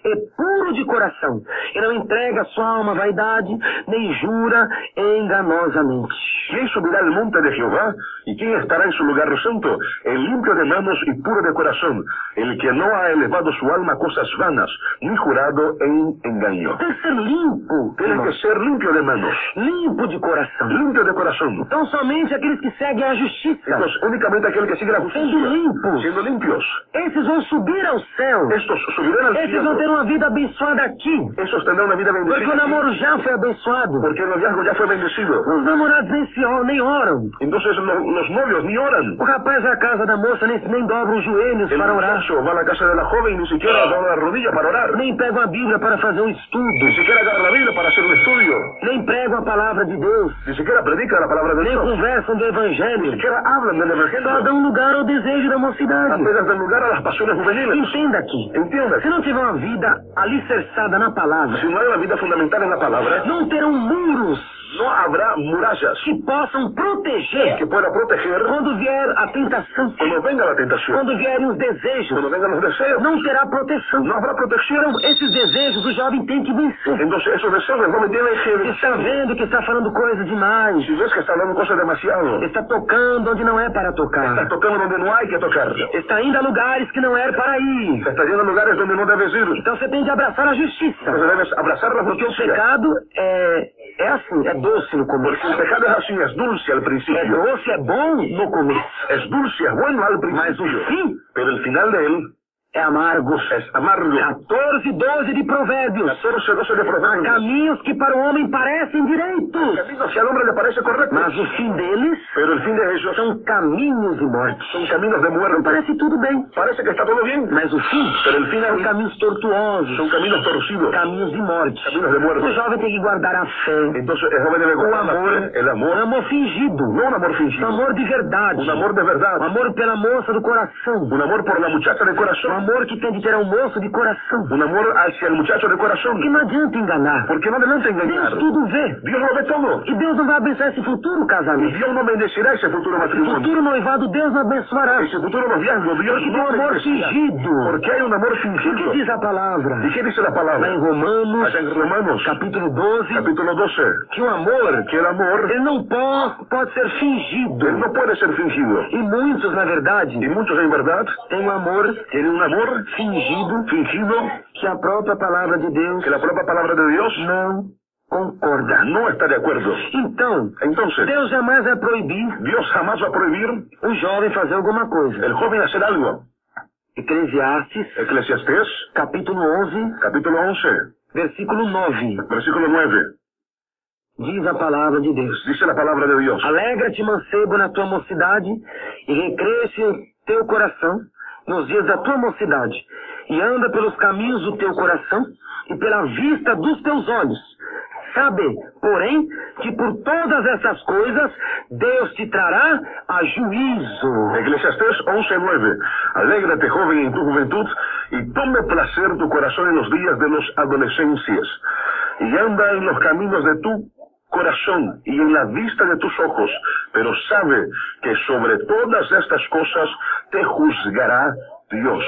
A: e puro de coração, e não entrega sua alma à vaidade, nem jura enganosamente.
B: ¿Quién subirá al monte de Jehová? ¿Y quién estará en su lugar santo? El limpio de manos y puro de corazón, el que no ha elevado su alma a cosas vanas, ni jurado en engaño.
A: Tem que ser limpo,
B: Tiene que ser limpio de manos,
A: limpo de coração.
B: limpio de corazón.
A: Então somente aqueles que seguem a justiça,
B: Entonces, únicamente aquel que sigue la
A: sendo
B: justicia,
A: limpos,
B: siendo limpios.
A: esses vão subir ao céu.
B: Estos subirán al
A: Esses vão ter
B: cielo.
A: uma vida abençoada aqui,
B: Esos tendrán una vida
A: porque o
B: bendecida.
A: namoro já foi abençoado.
B: Porque el noviazgo ya fue bendecido.
A: Os namorados nem oram.
B: Entonces los novios ni oran.
A: O rapaz vai à casa da moça, nem dobra os joelhos
B: El
A: para orar.
B: muchacho va a la casa de la joven y ni siquiera dobla la rodilla para orar.
A: Nem pega a Bíblia para fazer um estudo.
B: Ni siquiera agarra la Biblia para hacer un estudio.
A: Nem pregam a palavra de Deus.
B: Ni siquiera predica la palabra de
A: Nem
B: Dios.
A: conversam do
B: Ni
A: Evangelho.
B: siquiera hablan del
A: Só
B: evangelio.
A: dão lugar ao desejo da mocidade.
B: Apenas dan lugar a las pasiones juveniles.
A: Entenda aqui.
B: Entiendas.
A: Se não tiver uma vida alicerçada na palavra,
B: Si no hay una vida fundamental en la palabra,
A: não terão muros
B: no habrá murallas
A: que possam proteger
B: que pueda proteger
A: quando vier a tentação,
B: cuando venga la tentación,
A: quando vierem os desejos.
B: cuando vengan los deseos.
A: Não terá proteção.
B: No habrá protección.
A: Então, esses desejos o jovem tem que vencer.
B: Entonces esos deseos el joven tiene
A: Você
B: que...
A: está vendo que está falando coisa demais.
B: Si ves que está hablando cosas demasiado,
A: Está tocando onde não é para
B: está
A: tocar.
B: tocando donde no hay que tocar,
A: Está indo a lugares que não é para ir.
B: se está yendo a lugares donde no debes ir.
A: Então você tem de abraçar a justiça.
B: Entonces debes abrazar la
A: Porque o
B: justicia.
A: pecado é assim, é doce no começo.
B: Porque el pecado es así, es dulce al
A: É
B: principio.
A: doce, é bom no começo.
B: Es dulce, es bueno al
A: Mas o
B: principio.
A: fim
B: Pero el final de él
A: é amargo.
B: es amargo.
A: 14, 12 de Provérbios.
B: 14, 12 de
A: Há
B: Proverbios.
A: caminhos que para o homem parecem direitos,
B: Caminos que al hombre le parece correcto,
A: mas o fim deles
B: pero el fin de ellos
A: são caminhos de morte.
B: son caminos de muerte.
A: Parece tudo bem,
B: Parece que está todo bien,
A: mas o fim
B: pero el fin
A: são
B: es,
A: caminhos tortuosos,
B: son caminos torcidos,
A: caminhos de morte.
B: caminos de
A: O
B: muerte.
A: jovem tem que guardar a fé,
B: Entonces el joven debe
A: o
B: guardar la
A: amor,
B: fe, el amor,
A: um amor fingido,
B: no un amor
A: um
B: fingido,
A: amor de verdade,
B: un amor de
A: um
B: verdad,
A: amor pela moça do coração,
B: un amor por la muchacha de
A: um
B: corazón,
A: amor que tem de ter ao moço de coração.
B: Un amor hacia el muchacho de corazón.
A: Porque não adianta enganar.
B: Porque no adelanta engañar.
A: Deus tudo vê.
B: Dios lo ve todo.
A: E Deus não vai abençoar esse futuro
B: Y
A: casamento.
B: Dios no bendecirá ese futuro
A: Esse
B: matrimonio.
A: futuro noivado, Deus não abençoará.
B: Ese futuro noviazgo, Dios
A: Porque tem
B: no
A: um amor
B: bendecirá.
A: fingido.
B: Porque hay un amor
A: O que
B: fingido.
A: diz a palavra?
B: ¿Y qué dice la
A: Lá
B: palabra?
A: em Romanos,
B: Allá en Romanos,
A: capítulo 12,
B: capítulo 12,
A: que o amor,
B: que el amor,
A: ele não pode ser fingido.
B: él no puede ser fingido.
A: E muitos, na verdade,
B: Y muchos en verdad
A: têm um amor
B: tienen un amor
A: fingido
B: fingido
A: que a própria palavra de Deus
B: que la propia palabra de Dios
A: não concorda.
B: no está de acuerdo.
A: Então,
B: Entonces,
A: Deus jamais vai proibir
B: Dios jamás va a prohibir
A: o jovem fazer alguma coisa.
B: el joven hacer algo.
A: Eclesiastes,
B: Eclesiastés,
A: capítulo 11,
B: capítulo 11,
A: versículo 9,
B: versículo 9.
A: diz a palavra de Deus.
B: Dice la palabra de Dios.
A: Alegra-te, mancebo, na tua mocidade, e recreia-se o teu coração nos dias da tua mocidade, e anda pelos caminhos do teu coração e pela vista dos teus olhos. Sabe, porém, que por todas essas coisas Deus te trará a juízo.
B: Eclesiastés 11:9. Alégrate, joven, en tu juventud, y tome placer tu corazón en los días de los adolescencias, y anda en los caminos de tu corazón y en la vista de tus ojos, pero sabe que sobre todas estas cosas te juzgará Dios.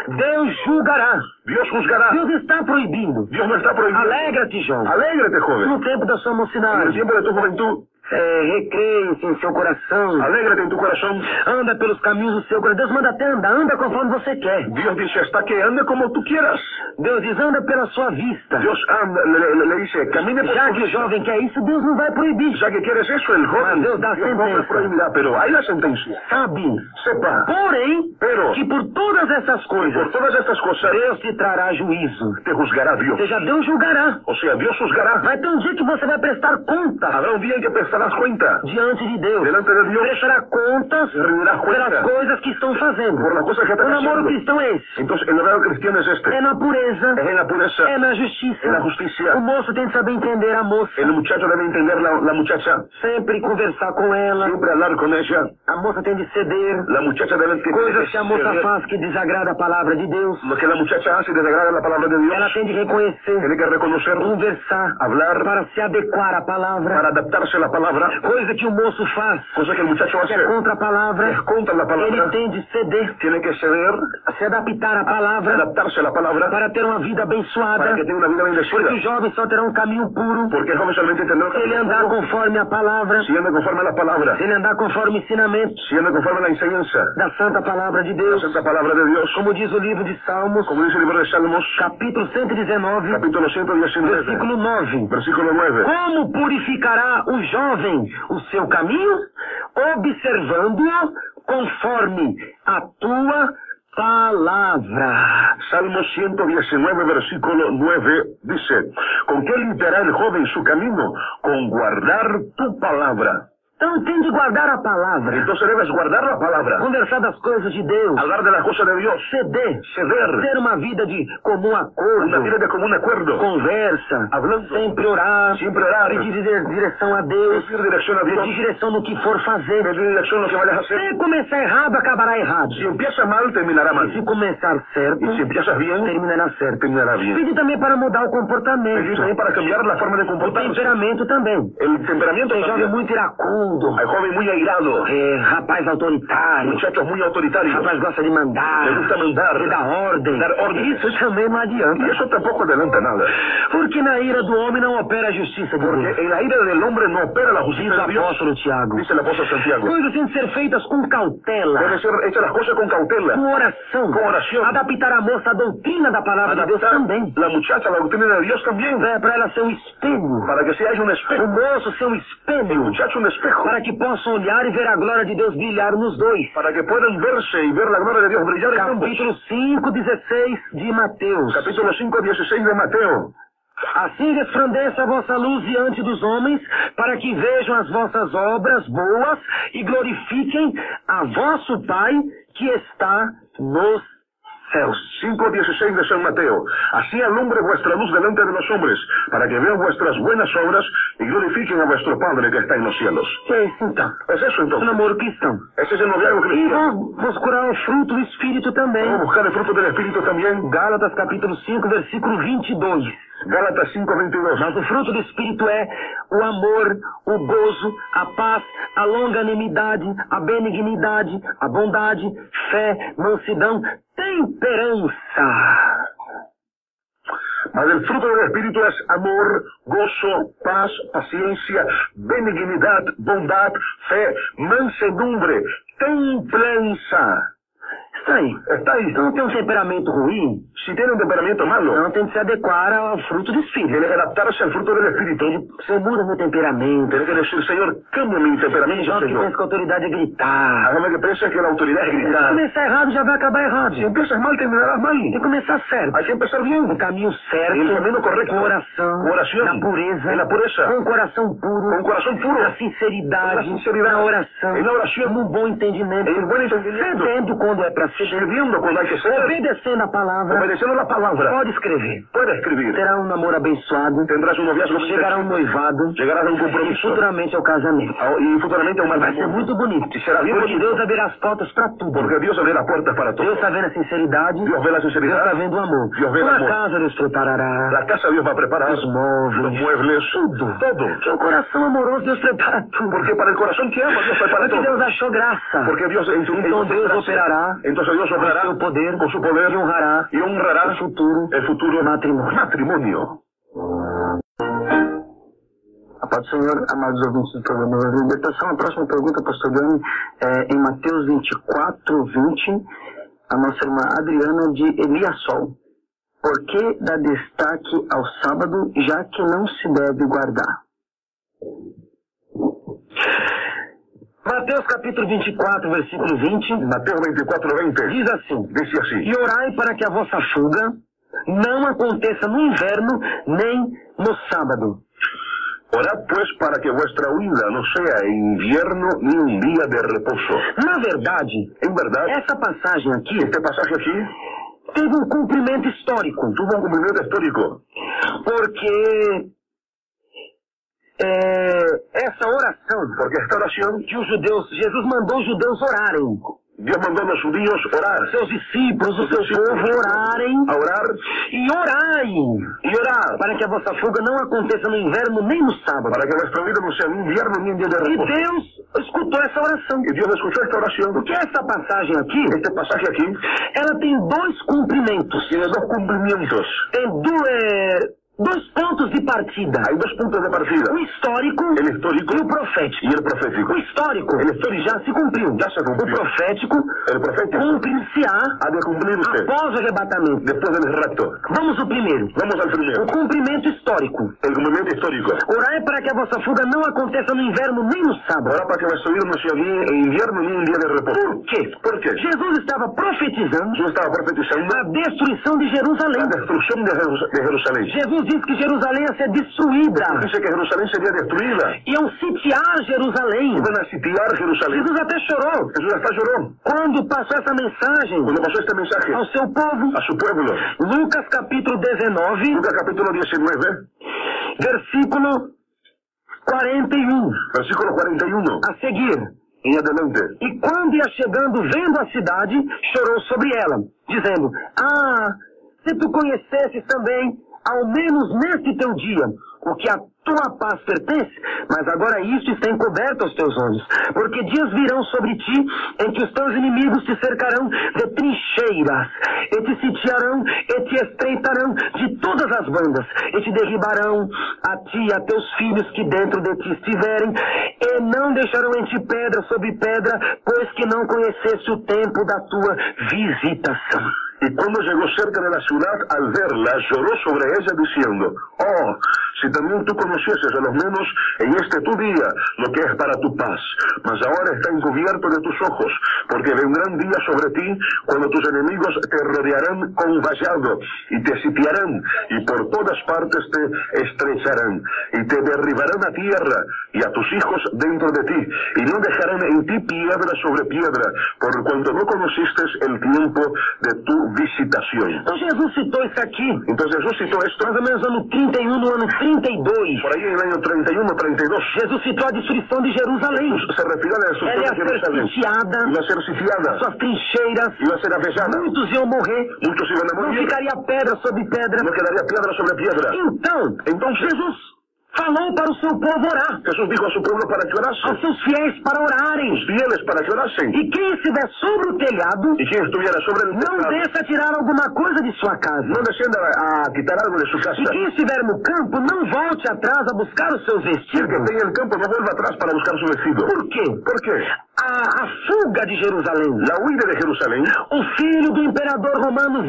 A: Deus julgará.
B: Dios juzgará.
A: Deus está proibindo.
B: Dios no está prohibiendo.
A: Alegra-te, jovem.
B: Alégrate, joven.
A: No tempo da sua
B: En el
A: mocidade.
B: tiempo de tu juventud,
A: Recreie-se em seu coração.
B: alégrate en tu corazón.
A: Anda pelos caminhos do seu coração. Deus manda até andar. Anda conforme você quer.
B: Dios dice hasta que ande como tú quieras.
A: Deus diz, anda pela sua vista.
B: Dios anda, le dice, camine por
A: Já
B: tu
A: que o
B: vista.
A: jovem quer isso, Deus não vai proibir.
B: Ya que quieres eso, el joven,
A: Mas Deus dá
B: Dios no te
A: sentença.
B: prohibirá, pero hay la sentencia.
A: Sabe,
B: Sepa,
A: porém,
B: pero
A: que por todas essas
B: por
A: coisas,
B: todas estas cosas
A: Deus te trará juízo.
B: te juzgará
A: Ou
B: Dios.
A: seja, Deus julgará.
B: O sea, Dios juzgará.
A: Vai ter um dia que você vai prestar conta
B: Habrá un día en que prestarás cuenta
A: diante de Deus.
B: delante de Dios.
A: Prestará contas
B: Rendirás
A: pelas
B: cuenta
A: coisas que estão fazendo.
B: por las cosas que
A: O
B: estás
A: namoro
B: haciendo.
A: cristão é esse.
B: Entonces, el verdadero cristiano es
A: É
B: este.
A: na pureza,
B: Es en la pureza,
A: é na justiça.
B: en la justicia.
A: O moço tem que saber entender a moça.
B: El muchacho debe entender la muchacha,
A: Sempre conversar com ela.
B: siempre hablar con ella.
A: A moça tem de ceder.
B: La muchacha debe
A: Coisas que a moça
B: ceder.
A: faz que desagrada a palavra de Deus.
B: Lo que la muchacha hace desagrada la palabra de Dios.
A: Ela tem de reconhecer,
B: Tiene que reconocer,
A: conversar,
B: hablar,
A: para se adequar à palavra.
B: para adaptarse a la palabra.
A: Coisa que o moço faz,
B: Cosa que el muchacho
A: que é
B: hace,
A: contra a palavra,
B: es contra la
A: ele
B: palabra.
A: tem de ceder,
B: Tiene que ceder,
A: se adaptar à palavra,
B: adaptarse a la palabra,
A: para ter uma vida abençoada.
B: para que tenga una vida
A: Porque o
B: bendecida.
A: jovem só terá um caminho puro
B: Porque el joven solamente tendrá
A: se ele andar conforme a palavra,
B: si anda conforme a la palabra,
A: se ele andar conforme o ensinamento
B: si anda conforme a la enseñanza,
A: da santa palavra de
B: la
A: Deus.
B: santa palabra de Dios.
A: Como diz o livro de Salmos,
B: Como dice el libro de Salmos,
A: capítulo 119,
B: capítulo 119,
A: versículo 9.
B: versículo 9.
A: Como purificará o jovem o seu caminho? Observando-o conforme a tua palavra.
B: Salmo 119, versículo 9, dice, ¿con qué limpiará el joven su camino? Con guardar tu palabra.
A: Então tem de guardar a palavra,
B: Entonces debes guardar la palabra,
A: conversar das coisas de Deus,
B: hablar de las cosas de Dios,
A: ceder,
B: ceder,
A: ter uma vida de comum
B: una vida
A: acordo,
B: de común acuerdo,
A: conversa,
B: hablando,
A: sempre orar,
B: siempre orar,
A: pedir direção a Deus,
B: pedir dirección a
A: pedir
B: Dios,
A: direção no que for fazer.
B: pedir dirección a lo que vayas a hacer.
A: Se começar errado, acabará errado.
B: Si empieza mal, terminará mal.
A: Se começar certo,
B: Y si empiezas bien,
A: terminará certo.
B: terminará bien.
A: Pedir também para mudar o
B: Pedir
A: comportamento,
B: también para cambiar la forma de
A: o
B: comportarse.
A: temperamento também.
B: El temperamento
A: Tem jovem
B: también.
A: muito iracundo,
B: Hay joven muy airado,
A: rapaz autoritário,
B: muchachos muy autoritarios,
A: rapaz gosta de mandar,
B: le gusta mandar,
A: de dar ordem.
B: dar órdenes.
A: Isso também não
B: Y
A: adianta.
B: eso tampoco adelanta nada.
A: Porque na ira do homem não opera a justiça de
B: Porque
A: Deus.
B: en la ira del hombre no opera la
A: Diz
B: justicia
A: o
B: de Dios,
A: apóstolo Tiago.
B: dice el apóstol Santiago.
A: Coisas têm de ser feitas com cautela,
B: Deben ser hechas las cosas con cautela,
A: com oração,
B: com oração.
A: adaptar a moça à doutrina da palavra de Deus
B: adaptar
A: também,
B: la muchacha a la doctrina de Dios también,
A: para ela ser um espelho,
B: para que sea un
A: o
B: espejo,
A: moço ser um
B: el
A: espelho,
B: muchacho un espejo,
A: para que possam olhar e ver a glória de Deus brilhar nos dois.
B: para que puedan verse y ver la gloria de Dios brillar en ambos.
A: Capítulo 5, 16 de Mateus.
B: Capítulo 5, 16 de Mateo.
A: Assim resplandeça a vossa luz diante dos homens, para que vejam as vossas obras boas e glorifiquem a vosso Pai que está nos céus.
B: 5:16 de San Mateo. Así alumbre vuestra luz delante de los hombres, para que vean vuestras buenas obras y glorifiquen a vuestro Padre que está en los cielos.
A: É isso então.
B: Es eso
A: O
B: entonces.
A: namoro cristão.
B: Ese es el noviazgo
A: E
B: cristiano.
A: vamos procurar o fruto do Espírito também.
B: Vamos a buscar el fruto del Espíritu también.
A: Gálatas capítulo 5, versículo 22.
B: Gálatas 5:22.
A: Mas o fruto do Espírito é o amor, o gozo, a paz, a longanimidade, a benignidade, a bondade, fé, mansidão, temperança.
B: Mas el fruto del Espíritu es amor, gozo, paz, paciencia, benignidad, bondad, fe, mansedumbre, templanza.
A: Está aí.
B: Está ahí.
A: Então não tem um temperamento ruim,
B: Si tiene un temperamento malo,
A: não tem que se adequar ao fruto do Espírito.
B: tiene que adaptarse al fruto del Espíritu.
A: Você muda meu temperamento.
B: Tiene que decir, Señor, cambia mi
A: Tem
B: temperamento,
A: gente que pensa
B: Señor.
A: que a autoridade é gritar.
B: Hágame que pienses que la autoridad es
A: Se
B: gritar.
A: começar errado, já vai acabar errado.
B: Si empiezas mal, terminarás mal.
A: Tem que começar certo.
B: Hay que empezar bien.
A: No caminho certo,
B: En el camino correcto.
A: com oração,
B: Com oração.
A: na pureza,
B: En la pureza.
A: com o coração puro,
B: Con corazón puro.
A: na sinceridade,
B: Na sinceridade.
A: na oração,
B: En la oración.
A: no bom entendimento,
B: En el buen entendimiento.
A: cedendo quando é para ceder,
B: Sirviendo cuando hay que ser.
A: obedecendo a palavra.
B: Obedeciendo la palabra.
A: Pode escrever.
B: Puede escribir.
A: Terá um namoro abençoado,
B: Tendrás un noviazgo.
A: chegará um noivado
B: Llegarás a un
A: e
B: compromiso.
A: futuramente ao casamento.
B: Y futuramente a un
A: Vai ser
B: matrimonio.
A: muito bonito,
B: Y será bien
A: porque
B: bonito.
A: Deus abrirá as portas para tudo.
B: Porque Dios abre las puertas para todo.
A: Deus está vendo a sinceridade,
B: Dios ve la
A: Deus está
B: sinceridad.
A: vendo o amor.
B: Deus vê o
A: Por
B: amor.
A: acaso Deus preparará
B: La casa Dios va a preparar.
A: os móveis,
B: Los muebles.
A: tudo.
B: Todo.
A: Porque o coração amoroso Deus prepara tudo.
B: Porque para el corazón que ama, Dios prepara
A: Porque Deus
B: todo.
A: achou graça.
B: Porque Dios en su
A: Então Deus
B: gracia.
A: operará
B: Entonces Dios
A: com
B: obrará
A: seu poder
B: con su poder
A: e honrará
B: y honrará
A: o futuro
B: el futuro
A: matrimônio. A paz do Senhor, amados ouvintes do programa da Libertação. A próxima pergunta, pastor Dani, é em Mateus 24, 20, a nossa irmã Adriana de Eliassol. Por que dar destaque ao sábado, já que não se deve guardar? Mateus capítulo 24, versículo 20,
B: Mateo 24:20
A: diz assim:
B: dice así:
A: E orai para que a vossa fuga não aconteça no inverno nem no sábado.
B: Orad pues para que vuestra huida no sea en invierno ni un día de reposo.
A: Na verdade,
B: En verdad,
A: essa passagem aqui
B: este pasaje aquí
A: teve um cumprimento histórico,
B: tuvo un cumplimiento histórico.
A: porque essa oração
B: Porque esta oración,
A: que os judeus, Jesus mandou os judeus orarem,
B: Dios mandó a los judíos orar,
A: seus discípulos, o seu povo orarem
B: a orar
A: e orai
B: y orar
A: para que a vossa fuga não aconteça no inverno nem no sábado.
B: para que vuestra vida no sea en invierno ni en día de
A: E
B: reposo.
A: Deus escutou essa oração.
B: Y Dios escuchó esta oración.
A: Porque essa passagem aqui,
B: Este pasaje aquí
A: ela tem dois cumprimentos.
B: tiene dos cumplimientos.
A: Tem dois pontos de partida.
B: Hay dos puntos de partida.
A: O histórico
B: El histórico
A: e o profético.
B: y el profético.
A: O histórico,
B: El histórico
A: ele já se cumpriu.
B: ya se cumplió.
A: O profético
B: El profético
A: cumprir-se-á
B: ha de cumplirse
A: após o arrebatamento.
B: después del rapto.
A: Vamos ao primeiro.
B: Vamos al primero.
A: O cumprimento histórico.
B: El cumplimiento histórico.
A: Orai para que a vossa fuga não aconteça no inverno nem no sábado.
B: Ahora para que vuestra vida no sea ni en invierno ni en día de reposo.
A: Por quê?
B: ¿Por qué?
A: Jesus estava profetizando
B: Yo estaba profetizando
A: a destruição de Jerusalém.
B: la destrucción de Jerusalén.
A: Jesus disse que Jerusalém ia ser destruída.
B: Dice que Jerusalén sería destruida.
A: Iam sitiar Jerusalém.
B: Iban a sitiar Jerusalén.
A: Jesus até chorou
B: Jesús hasta lloró
A: quando passou essa mensagem
B: cuando pasó este mensaje
A: ao seu povo.
B: a su pueblo.
A: Lucas capítulo 19,
B: Lucas capítulo 19,
A: versículo 41,
B: versículo 41.
A: a seguir.
B: Y adelante.
A: E quando ia chegando, vendo a cidade, chorou sobre ela, dizendo: Ah, se tu conhecesses também, ao menos neste teu dia, o que a tua paz pertence, mas agora isto está encoberto aos teus olhos. Porque dias virão sobre ti, em que os teus inimigos te cercarão de trincheiras, e te sitiarão, e te estreitarão de todas as bandas, e te derribarão a ti e a teus filhos que dentro de ti estiverem, e não deixarão em ti pedra sobre pedra, pois que não conheceste o tempo da tua visitação.
B: Y cuando llegó cerca de la ciudad, al verla, lloró sobre ella diciendo: Oh, si también tú conocieses a los menos en este tu día lo que es para tu paz. Mas ahora está encubierto de tus ojos, porque vendrán días sobre ti cuando tus enemigos te rodearán con vallado y te sitiarán y por todas partes te estrecharán y te derribarán a tierra y a tus hijos dentro de ti y no dejarán en ti piedra sobre piedra, por cuanto no conociste el tiempo de tu visitación.
A: Então Jesus citou isso aqui,
B: Entonces Jesús citó esto,
A: mais ou menos no ano 31, no ano 32.
B: por ahí en el año 31, 32.
A: Jesus citou a destruição de Jerusalém.
B: Se refirió a la destrucción
A: Ela
B: de
A: ia ser
B: Jerusalén.
A: sitiada,
B: Iba a ser sitiada,
A: suas trincheiras,
B: iba a ser avesada.
A: muitos iam morrer,
B: Muchos iban a
A: não
B: morir,
A: ficaria pedra sobre pedra.
B: no quedaría piedra sobre piedra.
A: Então,
B: Entonces
A: Jesus falou para o seu povo orar,
B: Jesús dijo a su pueblo para que orase,
A: aos seus fiéis para orarem.
B: sus fieles para que orasen.
A: E quem estiver sobre o telhado,
B: Y quien estuviera sobre el
A: não
B: tejado,
A: desça tirar alguma coisa de sua casa.
B: no descienda a quitar algo de su casa.
A: E quem estiver no campo, não volte atrás a buscar os seus
B: Y el que
A: vestidos.
B: esté en el campo no vuelva atrás para buscar su vestido.
A: Por quê?
B: ¿Por qué?
A: A fuga de Jerusalém.
B: La huida de Jerusalén,
A: O filho do imperador romano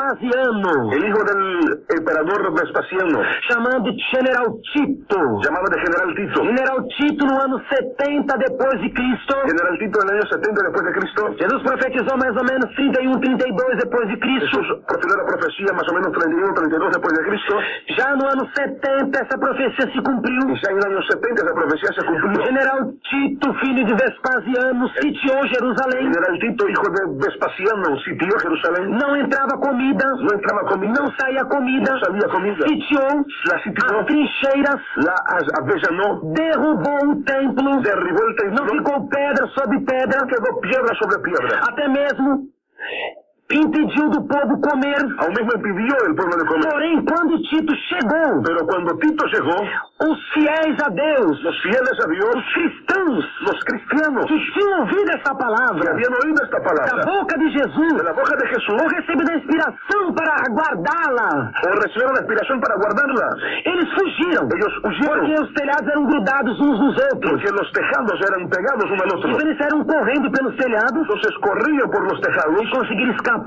A: Vespasiano,
B: el hijo del emperador Vespasiano,
A: chamando General Tito.
B: llamado de General Tito.
A: General Tito no ano 70 depois de Cristo.
B: General Tito en el año 70 después de Cristo.
A: Jesus profetizou mais ou menos 31, 32 depois de Cristo.
B: Jesús profirió la profecía más o menos 31, 32 después de Cristo.
A: Já no ano 70 essa profecia se cumpriu.
B: Y ya en el año 70 esa profecía se cumplió.
A: General Tito, filho de Vespasiano, sitiou Jerusalém.
B: General Tito, hijo de Vespasiano, sitió Jerusalén.
A: Não entrava comida,
B: No entraba comida,
A: não saía comida.
B: no salía comida.
A: Sitiou
B: La sitió,
A: as trincheiras,
B: la avellanó,
A: derrubou o templo.
B: derribó el templo,
A: Não ficou pedra sobre pedra.
B: no quedó piedra sobre piedra.
A: Até mesmo impediu do povo comer.
B: Aún mismo impidió el pueblo de comer.
A: Porém, quando Tito chegou,
B: Pero cuando Tito llegó,
A: os fiéis a Deus,
B: los fieles a Dios,
A: os cristãos
B: los cristianos,
A: que tinham ouvido essa
B: que
A: palavra
B: habían oído esta
A: da
B: palabra
A: boca de Jesus,
B: de la boca de Jesús,
A: ou recebido a inspiração para guardá-la,
B: o recibieron la inspiración para guardarla,
A: eles fugiram,
B: ellos huyeron,
A: porque os telhados eram grudados uns nos outros.
B: porque los tejados eran pegados uno al otro.
A: Então eles saíram correndo pelos telhados
B: Entonces corrían por los tejados
A: e conseguiram escapar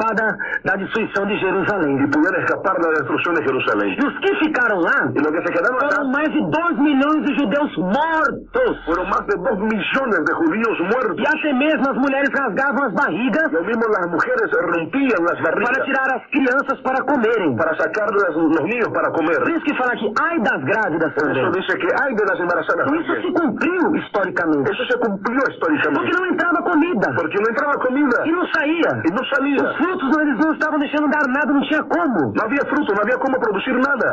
A: da destruição de Jerusalém.
B: y pudieron escapar de la destrucción de Jerusalén.
A: E os que ficaram lá
B: Y los que se quedaron acá
A: foram mais de 2 milhões de judeus mortos.
B: fueron más de 2 millones de judíos muertos.
A: E até mesmo as mulheres rasgavam as barrigas
B: Lo mismo las mujeres rompían las
A: para
B: barrigas
A: tirar as crianças para comerem.
B: para sacar los niños para
A: Por
B: comer.
A: isso que fala aqui, ai das grávidas
B: Por
A: também.
B: eso dice que hay de las embarazadas
A: Então isso se
B: también.
A: cumpriu historicamente.
B: Eso se cumplió
A: Porque
B: históricamente.
A: não entrava comida.
B: Porque no entraba comida
A: E não saía.
B: y no salía.
A: Os frutos eles não estavam deixando dar nada, não tinha como.
B: No había fruto, no había cómo producir nada.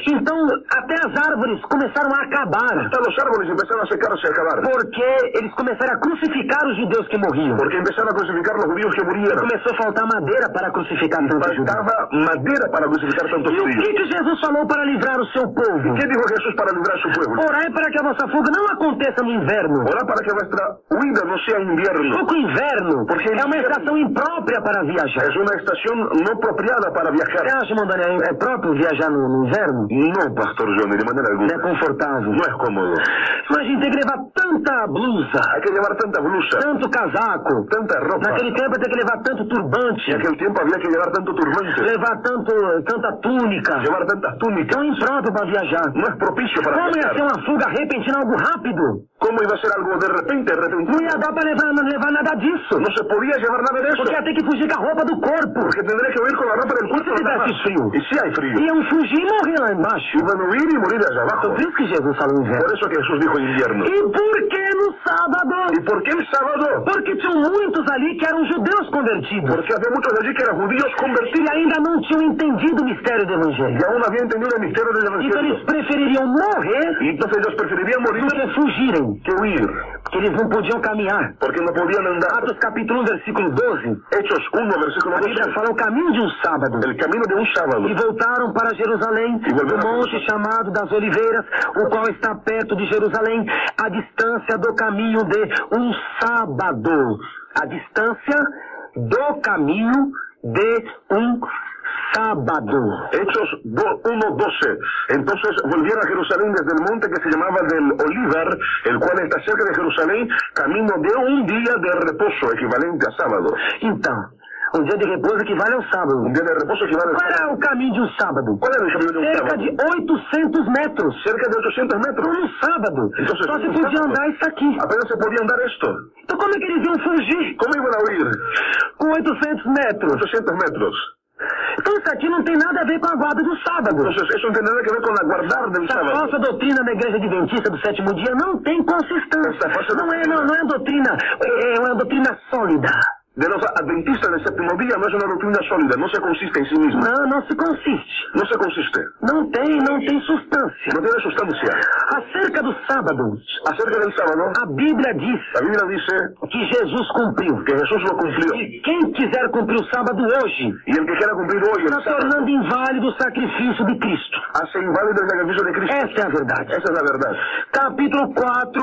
A: Então até as árvores começaram a acabar.
B: Hasta los árboles empezaron a secarse, a acabar.
A: Porque eles começaram a crucificar os judeus que morriam.
B: Porque empezaron a crucificar los judíos que murieron.
A: Começou a faltar madeira para crucificar tantos judeus.
B: Faltaba madera para crucificar tantos
A: E o
B: judíos.
A: que Jesus falou para livrar o seu povo?
B: ¿Qué dijo Jesús para librar a su pueblo?
A: Orai para que a vossa fuga não aconteça no inverno.
B: Orá para que vuestra huida no sea invierno.
A: Porque o inverno
B: Porque
A: é uma
B: inverno
A: estação imprópria para viajar.
B: es una estación no apropiada para
A: Você
B: viajar.
A: acha, irmão Daniel, é próprio viajar no inverno?
B: No, Pastor Johnny, de manera
A: Não é
B: alguna.
A: confortável.
B: No es cómodo.
A: Imagina, tem que levar tanta blusa,
B: Hay que llevar tanta blusa,
A: tanto casaco.
B: tanta ropa.
A: Naquele tempo tem que levar tanto turbante,
B: En aquel tiempo había que llevar tanto turbante,
A: levar tanta túnica.
B: llevar tantas túnicas.
A: Tão impróprio para viajar.
B: No es propicio para
A: Como ia ser
B: viajar.
A: uma fuga repentina, algo rápido?
B: ¿Cómo iba a ser algo de repente,
A: Não
B: repentino?
A: ia dar para levar nada disso.
B: No se podía llevar nada de eso.
A: Porque ia ter que fugir com a roupa do corpo.
B: Porque tendría que huir con la ropa del cuerpo.
A: ¿Y si
B: nada
A: tivesse
B: más.
A: frío?
B: Y si hay frío.
A: Iam fugir e morrer lá embaixo.
B: Iban a huir y morir allá abajo.
A: Por isso que Jesus falou inverno.
B: Por eso que Jesús dijo invierno.
A: E por que no sábado?
B: ¿Y por qué el sábado?
A: Porque tinham muitos ali que eram judeus convertidos.
B: Porque había muchos allí que eran judíos
A: E
B: convertidos
A: ainda não tinham entendido o mistério do
B: y
A: Evangelho.
B: aún habían entendido el misterio del
A: Então
B: evangelio.
A: eles prefeririam morrer
B: Y entonces ellos preferirían morir
A: do que fugirem.
B: que huir.
A: Porque eles não podiam caminhar.
B: Porque no podían andar.
A: Atos capítulo 1, versículo 12.
B: Hechos 1, versículo
A: A Bíblia
B: 12.
A: fala o caminho de um sábado.
B: El camino de un sábado.
A: E voltaram para Jerusalém,
B: E voltaram
A: no
B: para
A: monte
B: Jerusalém.
A: chamado das Oliveiras, o qual está perto de Jerusalém, a distância do caminho de um sábado. A distância do caminho de um sábado.
B: Hechos 1:12. Entonces volvieron a Jerusalén desde el monte que se llamaba del Olivar, el cual está cerca de Jerusalén, camino de un día de reposo, equivalente a sábado.
A: Então, um dia de repouso equivale ao sábado.
B: Un día de reposo equivale a
A: Qual
B: sábado.
A: era o caminho de um sábado?
B: ¿Cuál era el camino de un
A: Cerca
B: sábado?
A: de 800 metros.
B: Cerca de 800 metros.
A: No sábado.
B: Entonces,
A: Só se
B: un
A: podia
B: sábado.
A: andar isso aqui.
B: Apenas se podía andar esto.
A: Então como é que eles iam fugir
B: ¿Cómo iban a huir?
A: com 800 metros?
B: 800 metros.
A: Então isso aqui não tem nada a ver com a guarda do sábado.
B: Entonces eso no tiene nada que ver con la guardar del
A: Essa
B: sábado.
A: falsa doutrina da Igreja Adventista do Sétimo Dia não tem consistência.
B: Essa falsa
A: Não é
B: doutrina.
A: doutrina, é uma doutrina sólida.
B: de los adventistas del séptimo día no es una doctrina sólida, no se consiste en sí misma.
A: Não se consiste.
B: No se consiste.
A: Não tem substância.
B: No tiene sustancia.
A: Acerca do sábado,
B: Acerca del sábado,
A: a Bíblia diz
B: la Biblia dice
A: que Jesus cumpriu.
B: que Jesús lo cumplió.
A: E quem quiser cumprir o sábado hoje,
B: Y el que quiera cumplir hoy el
A: está
B: sábado
A: tornando inválido o sacrifício de Cristo.
B: hace inválido el sacrificio de Cristo.
A: Essa é a verdade.
B: Esa es la verdad.
A: Capítulo 4,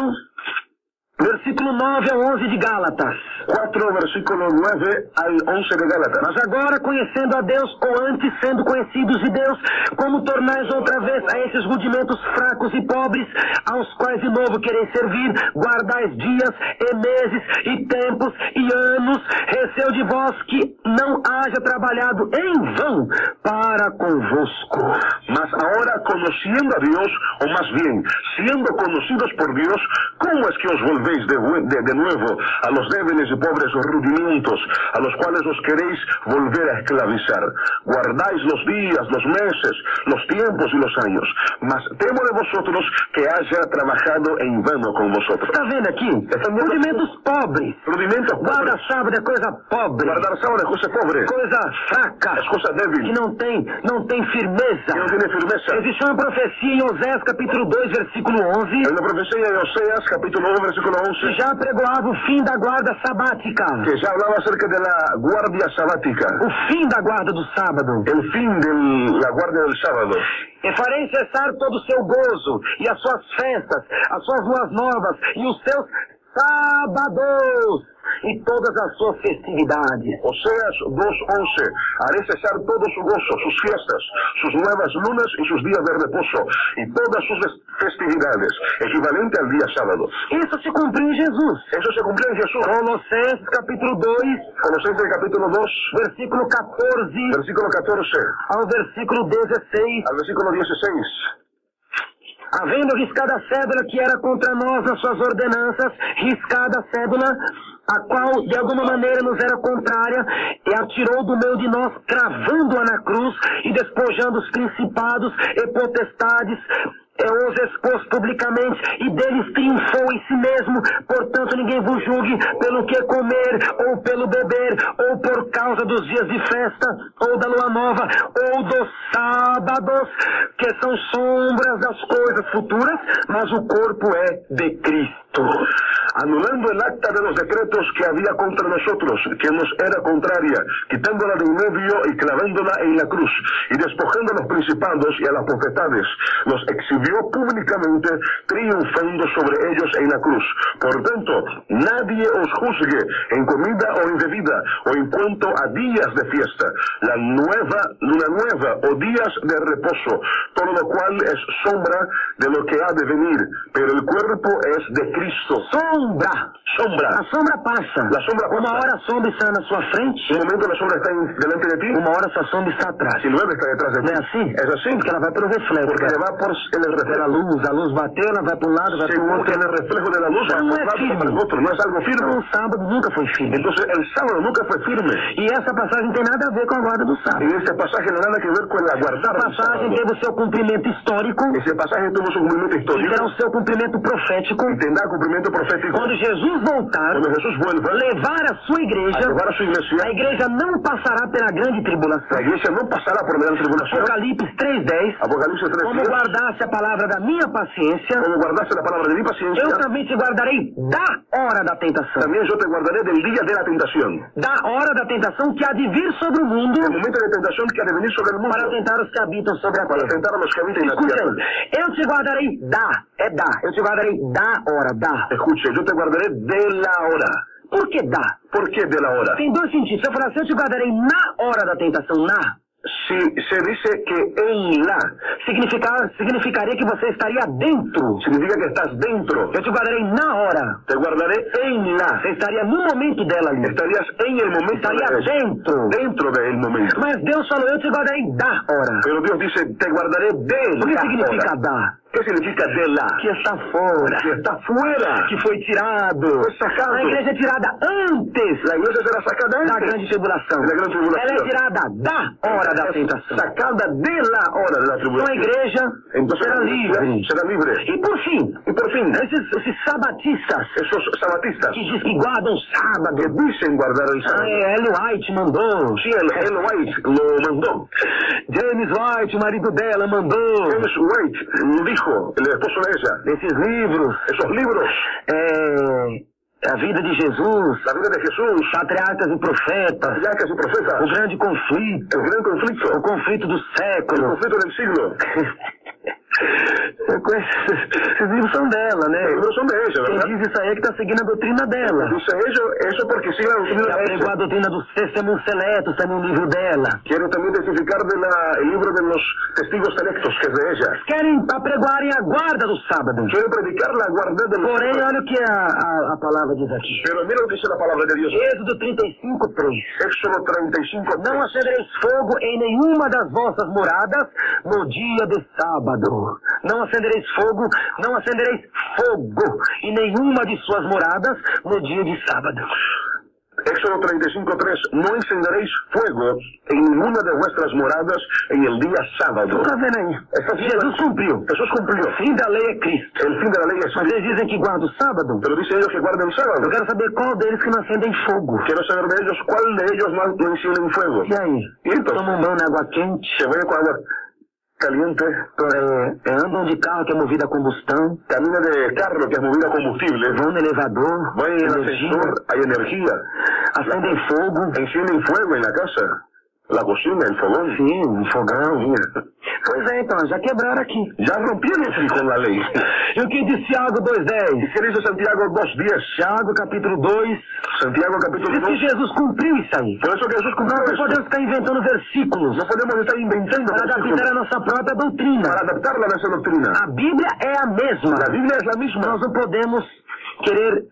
A: versículo 9 ao 11 de Gálatas.
B: 4, versículo 9 al 11 de Gálatas.
A: Mas agora, conhecendo a Deus, ou antes sendo conhecidos de Deus, como tornais outra vez a esses rudimentos fracos e pobres, aos quais de novo quereis servir, guardais dias e meses e tempos e anos, receio de vós que não haja trabalhado em vão para convosco.
B: Mas ahora, conociendo a Dios, o más bien, siendo conocidos por Dios, ¿cómo es que os volvéis de nuevo a los débiles y pobres rudimentos, a los cuales os queréis volver a esclavizar? Guardáis los días, los meses, los tiempos y los años. Mas temo de vosotros que haya trabajado en vano con vosotros.
A: Está vendo aqui? Rudimentos pobres.
B: Rudimentos pobres.
A: Guarda sábado é coisa pobre.
B: Guardar sábado es cosa pobre.
A: Coisa fraca.
B: Es cosa débil.
A: Que não tem firmeza.
B: Que no tiene firmeza.
A: Existe uma profecia em Oséias capítulo 2, versículo 11,
B: En la profecía de Oseas, capítulo 1, versículo
A: que
B: 11,
A: já pregoava o fim da guarda sabática.
B: que ya hablaba acerca de la guardia sabática,
A: O fim da guarda do sábado.
B: el fin de la guardia del sábado.
A: E farei cessar todo o seu gozo, e as suas festas, as suas luas novas, e os seus sábados, e todas as suas festividades.
B: Oseas 2:11, haré cesar todo su gozo, sus fiestas, sus nuevas lunas y sus días de reposo, y todas sus festividades, equivalente al día sábado.
A: Isso se cumpriu em Jesus.
B: Eso se cumplió en Jesús.
A: Colossenses capítulo 2,
B: Colosenses capítulo 2,
A: versículo 14
B: versículo 14
A: ao versículo 16.
B: al versículo 16.
A: Havendo riscada a cédula que era contra nós nas suas ordenanças, riscada a cédula, a qual de alguma maneira nos era contrária, e atirou do meio de nós, cravando-a na cruz e despojando os principados e potestades, os expôs publicamente, e deles triunfou em si mesmo. Portanto, ninguém vos julgue pelo que comer, ou pelo beber, ou por causa dos dias de festa, ou da lua nova, ou dos sábados, que são sombras das coisas futuras, mas o corpo é de Cristo.
B: Anulando el acta de los decretos que había contra nosotros, que nos era contraria, quitándola de en medio y clavándola en la cruz, y despojando a los principados y a las potestades, los exhibió públicamente, triunfando sobre ellos en la cruz. Por tanto, nadie os juzgue en comida o en bebida, o en cuanto a días de fiesta, la nueva, luna nueva, o días de reposo, todo lo cual es sombra de lo que ha de venir, pero el cuerpo es de Cristo.
A: Sombra! A sombra passa.
B: La sombra pasa.
A: Uma hora a sombra está na sua frente,
B: Un momento la sombra está delante de ti,
A: uma hora sua sombra está atrás.
B: y luego está detrás de
A: Não
B: ti.
A: é assim?
B: Es así,
A: Porque ela vai pelo reflexo.
B: porque le va por el
A: Pela
B: reflejo.
A: a luz bateu, ela vai para um lado, vai para o
B: Según
A: outro.
B: que el reflejo de la luz va
A: Não
B: por
A: é
B: un lado,
A: firme.
B: para el otro, no es algo firme.
A: O sábado nunca foi firme.
B: Entonces el sábado nunca fue firme.
A: E essa passagem não tem nada a ver com a guarda do sábado.
B: En este pasaje no hay nada que ver con la guardar
A: A
B: del
A: passagem
B: sábado.
A: teve o seu cumprimento histórico,
B: Ese pasaje tuvo su cumplimiento
A: e
B: histórico
A: terá o seu cumprimento profético,
B: y tendrá cumplimiento profético.
A: quando Jesus voltar,
B: Cuando Jesús vuelva
A: levar a sua
B: a
A: igreja.
B: llevar a su
A: A
B: iglesia,
A: igreja não passará pela grande tribulação.
B: la iglesia no pasará por la gran tribulación.
A: Apocalipse 3:10.
B: Apocalipsis
A: Como
B: 3:10.
A: guardasse a palavra da minha paciência,
B: Como guardaste la palabra de mi paciencia,
A: eu também te guardarei da hora da tentação.
B: también yo te guardaré del día de la tentación.
A: Da hora da tentação que há de vir sobre o mundo
B: El momento de tentación que ha de venir sobre el mundo
A: para tentar os que habitam sobre a
B: para
A: terra.
B: tentar a los que habitan en la
A: Escuta
B: tierra.
A: aí. Eu te guardarei eu te guardarei da hora,
B: Escuche, yo te guardaré de la hora.
A: Por que dá?
B: ¿Por qué de la hora?
A: Tem dois sentidos. Se eu falar assim, eu te guardarei na hora da tentação,
B: Si se dice que en la,
A: significaria que você estaria dentro.
B: significa que estás dentro.
A: Eu te guardarei na hora.
B: Te guardaré en la.
A: Você estaria no momento dela ali.
B: Estarías en el momento.
A: Estaria
B: de eso.
A: dentro.
B: Dentro del momento.
A: Mas Deus falou, eu te guardarei da hora.
B: Pero Dios dice, te guardaré de
A: O que
B: la
A: significa
B: hora.
A: dar?
B: ¿Qué significa de la?
A: Que está fora.
B: Que está fuera.
A: Que foi tirado.
B: Foi sacado.
A: A igreja é tirada antes
B: La iglesia será sacada
A: da
B: antes
A: grande tribulação.
B: de la gran tribulación.
A: Ela é tirada da hora da tentação.
B: Sacada de la hora de la
A: Então a
B: tribulación.
A: igreja
B: Entonces
A: será livre.
B: será libre.
A: E por fim,
B: Y por fin,
A: esses sabatistas
B: esos sabatistas
A: que diz que guardam sábado.
B: que dicen guardar el sábado.
A: Ellen White mandou.
B: Sí, el White lo mandó.
A: James White, o marido dela, mandou.
B: James White lo dijo, el esposo de ella.
A: Esses livros.
B: Esos libros,
A: A vida de Jesus.
B: la vida de Jesús,
A: Patriarcas e profetas.
B: patriarcas y profetas,
A: O grande conflito.
B: el gran conflicto,
A: O conflito do
B: el
A: século.
B: conflicto del siglo.
A: Esses livros são dela, né?
B: Los libros son de ella,
A: Quem
B: ¿verdad?
A: diz isso aí é que está seguindo a doutrina dela.
B: Dice eso porque sigue la doctrina
A: Ela
B: de
A: pregou a
B: ella.
A: doutrina dos testemunhos seletos, está no livro dela.
B: Quiere también testificar el libro de los testigos selectos, que es de ella.
A: Querem apregoarem a guarda do sábado.
B: Quiere predicar la guarda de los
A: Porém,
B: sábados.
A: olha o que a palavra diz aqui.
B: Pero mira lo que dice la palabra de Dios.
A: Êxodo 35:3.
B: Éxodo 35.
A: Não acendereis fogo em nenhuma das vossas moradas no dia de sábado. Não acendereis fogo em nenhuma de suas moradas no dia de sábado.
B: Éxodo 35:3. No encenderéis fuego en ninguna de vuestras moradas en el día sábado.
A: Está vendo aí? Jesus cumpriu.
B: Jesús cumplió.
A: O fim da lei é Cristo.
B: El fin de la ley es
A: Mas eles dizem que guardam o sábado.
B: Pero dicen ellos que guarden el sábado.
A: Eu quero saber qual deles que não acendem fogo.
B: Quiero saber de ellos cuál de ellos no encienden fuego.
A: E aí?
B: Y entonces,
A: Tomam banho na água quente.
B: se vayan con agua caliente,
A: Andam de carro que é movido a combustão.
B: camina de carro que es movido a combustible,
A: Vão no elevador.
B: vayan en el
A: energia,
B: ascensor, hay energía.
A: acendem fogo.
B: Encienden fuego en la casa, la cocina, el fogón.
A: Sim, um fogão. Pois é, então, já quebraram aqui.
B: Ya rompieron sí con la ley.
A: E o que diz Tiago 2:10?
B: ¿Y qué dice Santiago 2:10?
A: Tiago capítulo 2.
B: Santiago capítulo
A: Diz que
B: 2.
A: Jesus cumpriu isso aí.
B: Por eso que Jesús cumplió
A: Nós não
B: eso.
A: podemos ficar inventando versículos
B: No podemos estar inventando
A: para adaptar a nossa própria doutrina.
B: para adaptarla a esa doctrina.
A: A Bíblia é a mesma.
B: La Biblia es la misma.
A: Nós não podemos querer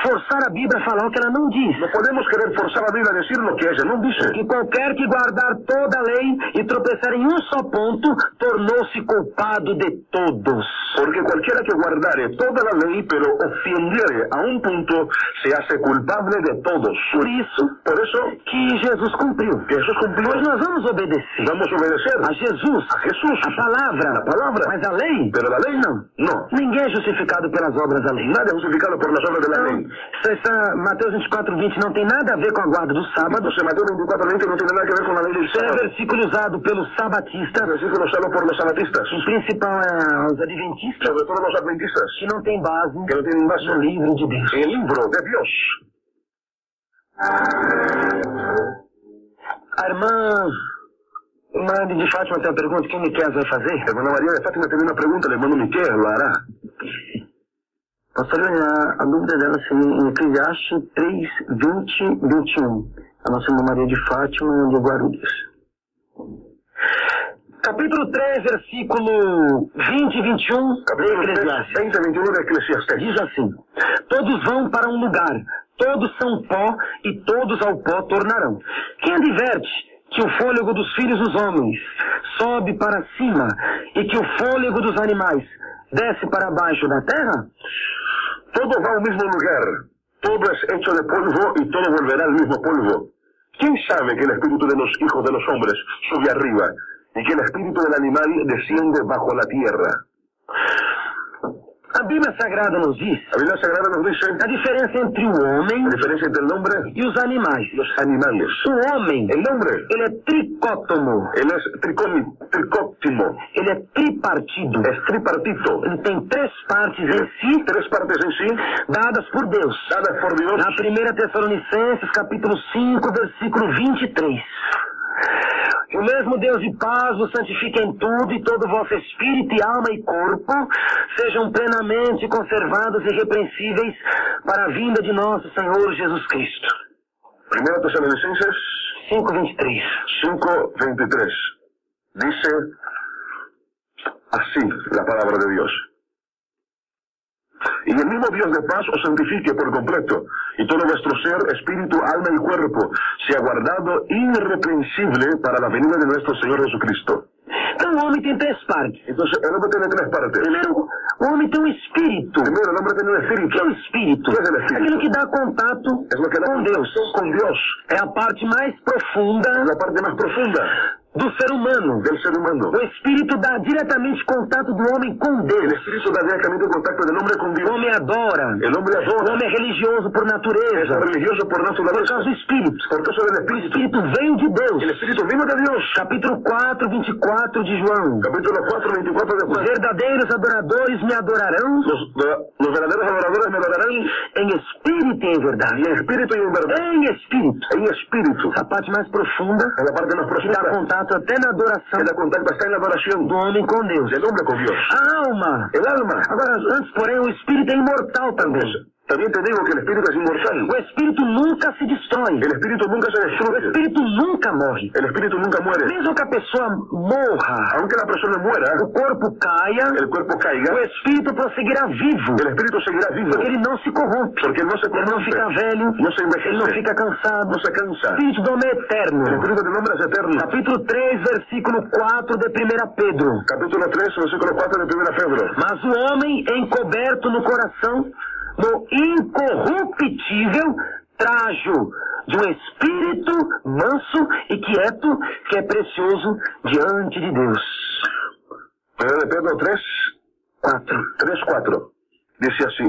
A: forçar a Bíblia a falar o que ela não diz.
B: No podemos querer forzar a Biblia a decir lo que ella no dice.
A: Que qualquer que guardar toda a lei e tropeçar em um só ponto, tornou-se culpado de todos.
B: Porque cualquiera que guardare toda la ley, pero ofendiere a un punto, se hace culpable de todos.
A: Por isso
B: Por eso,
A: que Jesus cumpriu.
B: que Jesús cumplió.
A: Hoje nós vamos obedecer
B: Vamos a obedecer
A: a Jesus,
B: a Jesús,
A: a palavra.
B: la palabra.
A: Mas a lei,
B: Pero la ley no. No.
A: ninguém é justificado pelas obras da lei.
B: Nadie es justificado por las obras de la
A: Então,
B: ley.
A: Mateus 24:20 não tem nada a ver com a guarda do sábado.
B: Entonces, Mateo 24:20 no tiene nada que ver con la ley del
A: Isso é
B: sábado.
A: versículo usado pelos sabatistas,
B: Versículo usado por los sabatistas,
A: em principal os adventistas,
B: sobre todo los adventistas,
A: que não tem base
B: que no tienen base
A: no livro de Deus.
B: en el libro de Dios.
A: A irmã Maria de Fátima tem uma pergunta que o Miquel vai fazer.
B: Hermana María de Fátima tiene una pregunta, le mando Miquel, lo hará.
A: Pastor, a dúvida dela seria em Eclesiastes 3:20-21. A nossa irmã Maria de Fátima de Guarulhos. Capítulo 3, versículo 20 e 21 de
B: Capítulo 3,
A: Eclesiastes.
B: 20, 21 de Eclesiastes.
A: Diz assim: todos vão para um lugar, todos são pó e todos ao pó tornarão. Quem adverte que o fôlego dos filhos dos homens sobe para cima e que o fôlego dos animais desce para baixo da terra?
B: Todo va al mismo lugar, todo es hecho de polvo y todo volverá al mismo polvo. ¿Quién sabe que el espíritu de los hijos de los hombres sube arriba y que el espíritu del animal desciende bajo la tierra?
A: A Bíblia Sagrada nos diz
B: La Biblia Sagrada nos dice
A: a diferença entre o homem
B: la diferencia entre el hombre
A: e os animais.
B: y los animales.
A: O homem,
B: El hombre,
A: ele é tricótomo,
B: él es tricóptimo,
A: ele é tripartido.
B: es tripartito,
A: Ele tem três partes em si,
B: tres partes en sí,
A: dadas por Deus.
B: dadas por Dios.
A: Na 1 Tessalonicenses, capítulo 5, versículo 23. O mesmo Deus de paz vos santifique em tudo, e todo o vosso espírito e alma e corpo sejam plenamente conservados e irrepreensíveis para a vinda de nosso Senhor Jesus Cristo.
B: 1 Tesalonicenses
A: 5:23.
B: 5:23. Dice así la palabra de Dios. Y el mismo Dios de paz os santifique por completo, y todo vuestro ser, espíritu, alma y cuerpo sea guardado irreprensible para la venida de nuestro Señor Jesucristo.
A: Então o homem tem três partes.
B: Entonces, el hombre tiene tres partes.
A: Primeiro, o homem tem um espírito.
B: Primero, el hombre tiene un
A: O que
B: espíritu.
A: é o espírito?
B: ¿Qué es el espíritu?
A: Aquilo que dá contato
B: Es lo que da
A: com Deus.
B: contacto con Dios.
A: É a parte mais profunda
B: La parte más profunda
A: do ser humano.
B: del ser humano.
A: O espírito dá diretamente contato do homem com
B: El
A: Deus.
B: espíritu da directamente contacto del hombre con
A: O
B: Dios.
A: homem adora.
B: El hombre
A: O
B: adora.
A: homem é religioso por
B: Es
A: natureza.
B: religioso por
A: Por
B: naturaleza.
A: causa do espírito.
B: Por causa del
A: O
B: espíritu.
A: espírito veio de Deus.
B: El espíritu vino de Dios.
A: Capítulo 4, 24 de João.
B: Capítulo 4, 24 de
A: Os
B: Juan.
A: verdadeiros adoradores me adorarão
B: Los verdaderos adoradores me adorarán
A: em espírito e em verdade.
B: en espíritu y en verdad.
A: Em espírito.
B: En espíritu.
A: A parte mais profunda,
B: Es la parte más
A: que dá
B: profunda.
A: contato até na adoração
B: Que da contacto está en la adoración
A: do homem com Deus.
B: del hombre con Dios.
A: A alma.
B: El alma.
A: Agora, antes, porém, o espírito é imortal também.
B: También te digo que el espíritu es inmortal.
A: O espírito nunca se destrói.
B: El espíritu nunca se
A: O
B: destruye.
A: espírito nunca morre.
B: El espíritu nunca muere.
A: Mesmo que a pessoa morra,
B: Aunque la persona muera,
A: o corpo caia,
B: el cuerpo caiga,
A: o espírito prosseguirá vivo.
B: el espíritu seguirá vivo.
A: Porque ele não se corrompe.
B: Porque no se
A: Ele não
B: corrompe,
A: fica velho.
B: no se
A: Ele não
B: envejece,
A: fica cansado.
B: no se
A: O
B: cansa.
A: espírito do homem é
B: El
A: eterno.
B: espíritu del hombre es eterno.
A: Capítulo 3, versículo 4 de 1 Pedro.
B: Capítulo 3, versículo 4 de 1 Pedro.
A: Mas o homem encoberto no coração, no incorruptível trajo de um espírito manso e quieto, que é precioso diante de Deus.
B: 1 Pedro 3, 4. Dice así: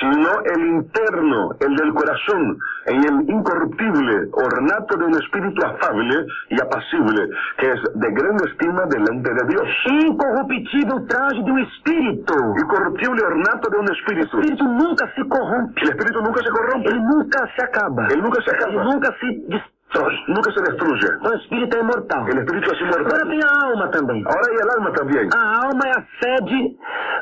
B: sino el interno, el del corazón, en el incorruptible ornato de un espíritu afable y apacible, que es de gran estima delante de Dios.
A: Incorruptível traje de um espírito.
B: Incorruptible ornato de un
A: O
B: espíritu.
A: espírito nunca se corrompe.
B: El espíritu nunca se corrompe,
A: Ele nunca se acaba.
B: él nunca se
A: Ele
B: acaba,
A: nunca se destrói.
B: nunca se destruye.
A: O espírito é imortal.
B: El espíritu es
A: Agora
B: inmortal.
A: tem a alma também.
B: Ahora hay el alma también.
A: A alma é a sede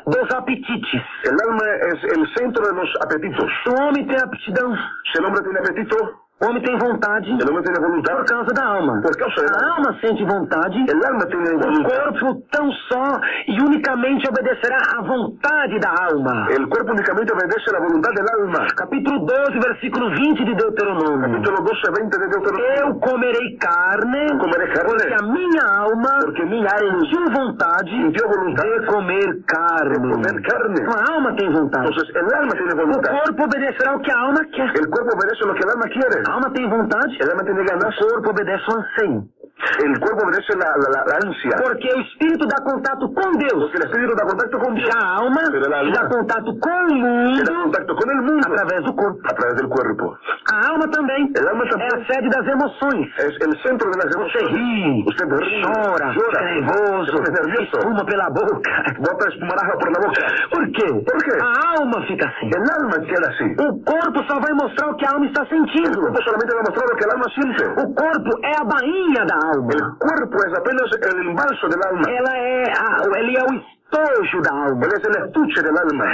A: dos apetites.
B: El alma es el centro de los apetitos.
A: O homem tem aptidão.
B: Si el hombre tiene apetito,
A: O homem tem vontade
B: el hombre tiene voluntad.
A: por causa da alma.
B: Por causa del
A: A
B: alma.
A: alma sente vontade.
B: El alma tiene
A: O
B: voluntad.
A: corpo tão só e unicamente obedecerá à vontade da alma.
B: El cuerpo únicamente obedece a la voluntad del alma.
A: Capítulo 12, versículo 20 de Deuteronômio.
B: Capítulo 12, 20 de Deuteronomio.
A: Eu comerei carne,
B: Comeré
A: porque a
B: carne,
A: minha alma
B: porque minha alma
A: sentiu vontade
B: sintió voluntad
A: de comer
B: de
A: carne.
B: comer carne.
A: A alma tem vontade.
B: Entonces, el alma tiene
A: O
B: voluntad.
A: corpo obedecerá o que a alma quer.
B: El cuerpo obedece lo que el alma quiere.
A: A alma tem vontade,
B: El alma tiene
A: o
B: ganas.
A: corpo obedece o anseio.
B: El cuerpo obedece la ansia.
A: Porque o espírito dá contato com Deus.
B: Porque el espíritu da contacto con Dios.
A: Já a alma
B: Pero el alma
A: dá contato com o
B: que da
A: mundo
B: contacto con el mundo
A: através do corpo.
B: a través del cuerpo.
A: A alma também
B: El alma
A: é
B: también
A: a sede das emoções.
B: es el centro de las
A: Você
B: emociones.
A: ri,
B: Usted ríe,
A: chora, fica nervoso,
B: se pone nervioso,
A: espuma pela boca.
B: bota espumarajos por la boca.
A: Por qué?
B: ¿Por qué?
A: A alma fica assim.
B: El alma queda así.
A: O corpo só vai mostrar o que a alma está
B: El
A: sentindo.
B: cuerpo solamente va a mostrar lo que el alma siente.
A: O corpo é a bainha da alma.
B: El cuerpo es apenas el embalso del alma.
A: Ele é o estojo da alma.
B: Él es el estuche del alma.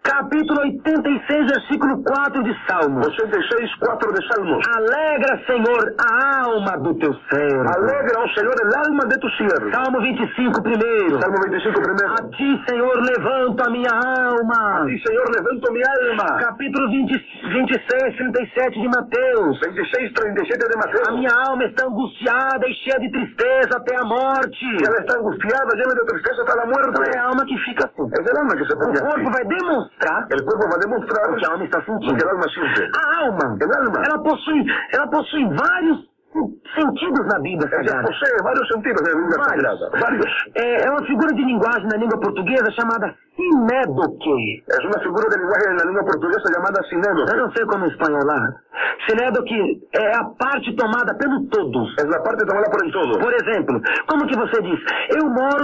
A: Capítulo 86, versículo 4 de Salmos.
B: 86, 4 de Salmos.
A: Alegra, Senhor, a alma do teu servo.
B: Alegra, oh Señor, el alma de tu siervo.
A: Salmo 25, primeiro.
B: Salmo 25,
A: A
B: primero.
A: ti, Senhor, levanto a minha alma.
B: Sí, Señor, levanto mi alma.
A: Capítulo 26, 37 de Mateus.
B: 26, 37 de
A: A
B: Mateo.
A: minha alma está angustiada e cheia de tristeza até a morte.
B: Y ella está angustiada, llena de tristeza hasta la
A: Então é
B: muerte.
A: a alma que fica assim.
B: Es el alma que se
A: O
B: pone
A: corpo
B: así.
A: vai demonstrar
B: El cuerpo va a demostrar
A: o que a alma está
B: lo que
A: sentindo.
B: el alma siente.
A: A alma,
B: El alma.
A: ela possui vários sentidos na Bíblia
B: Ella
A: Sagrada.
B: posee varios sentidos de la Biblia Sagrada. Varios.
A: É uma figura de linguagem na língua portuguesa chamada sinédoque.
B: Es una figura de lenguaje en la lengua portuguesa llamada
A: Eu
B: sinédoque.
A: não sei como em espanhol lá. Sinédoque é a parte tomada pelo todo.
B: Es la parte tomada por el todo.
A: Por exemplo, como que você diz? Eu moro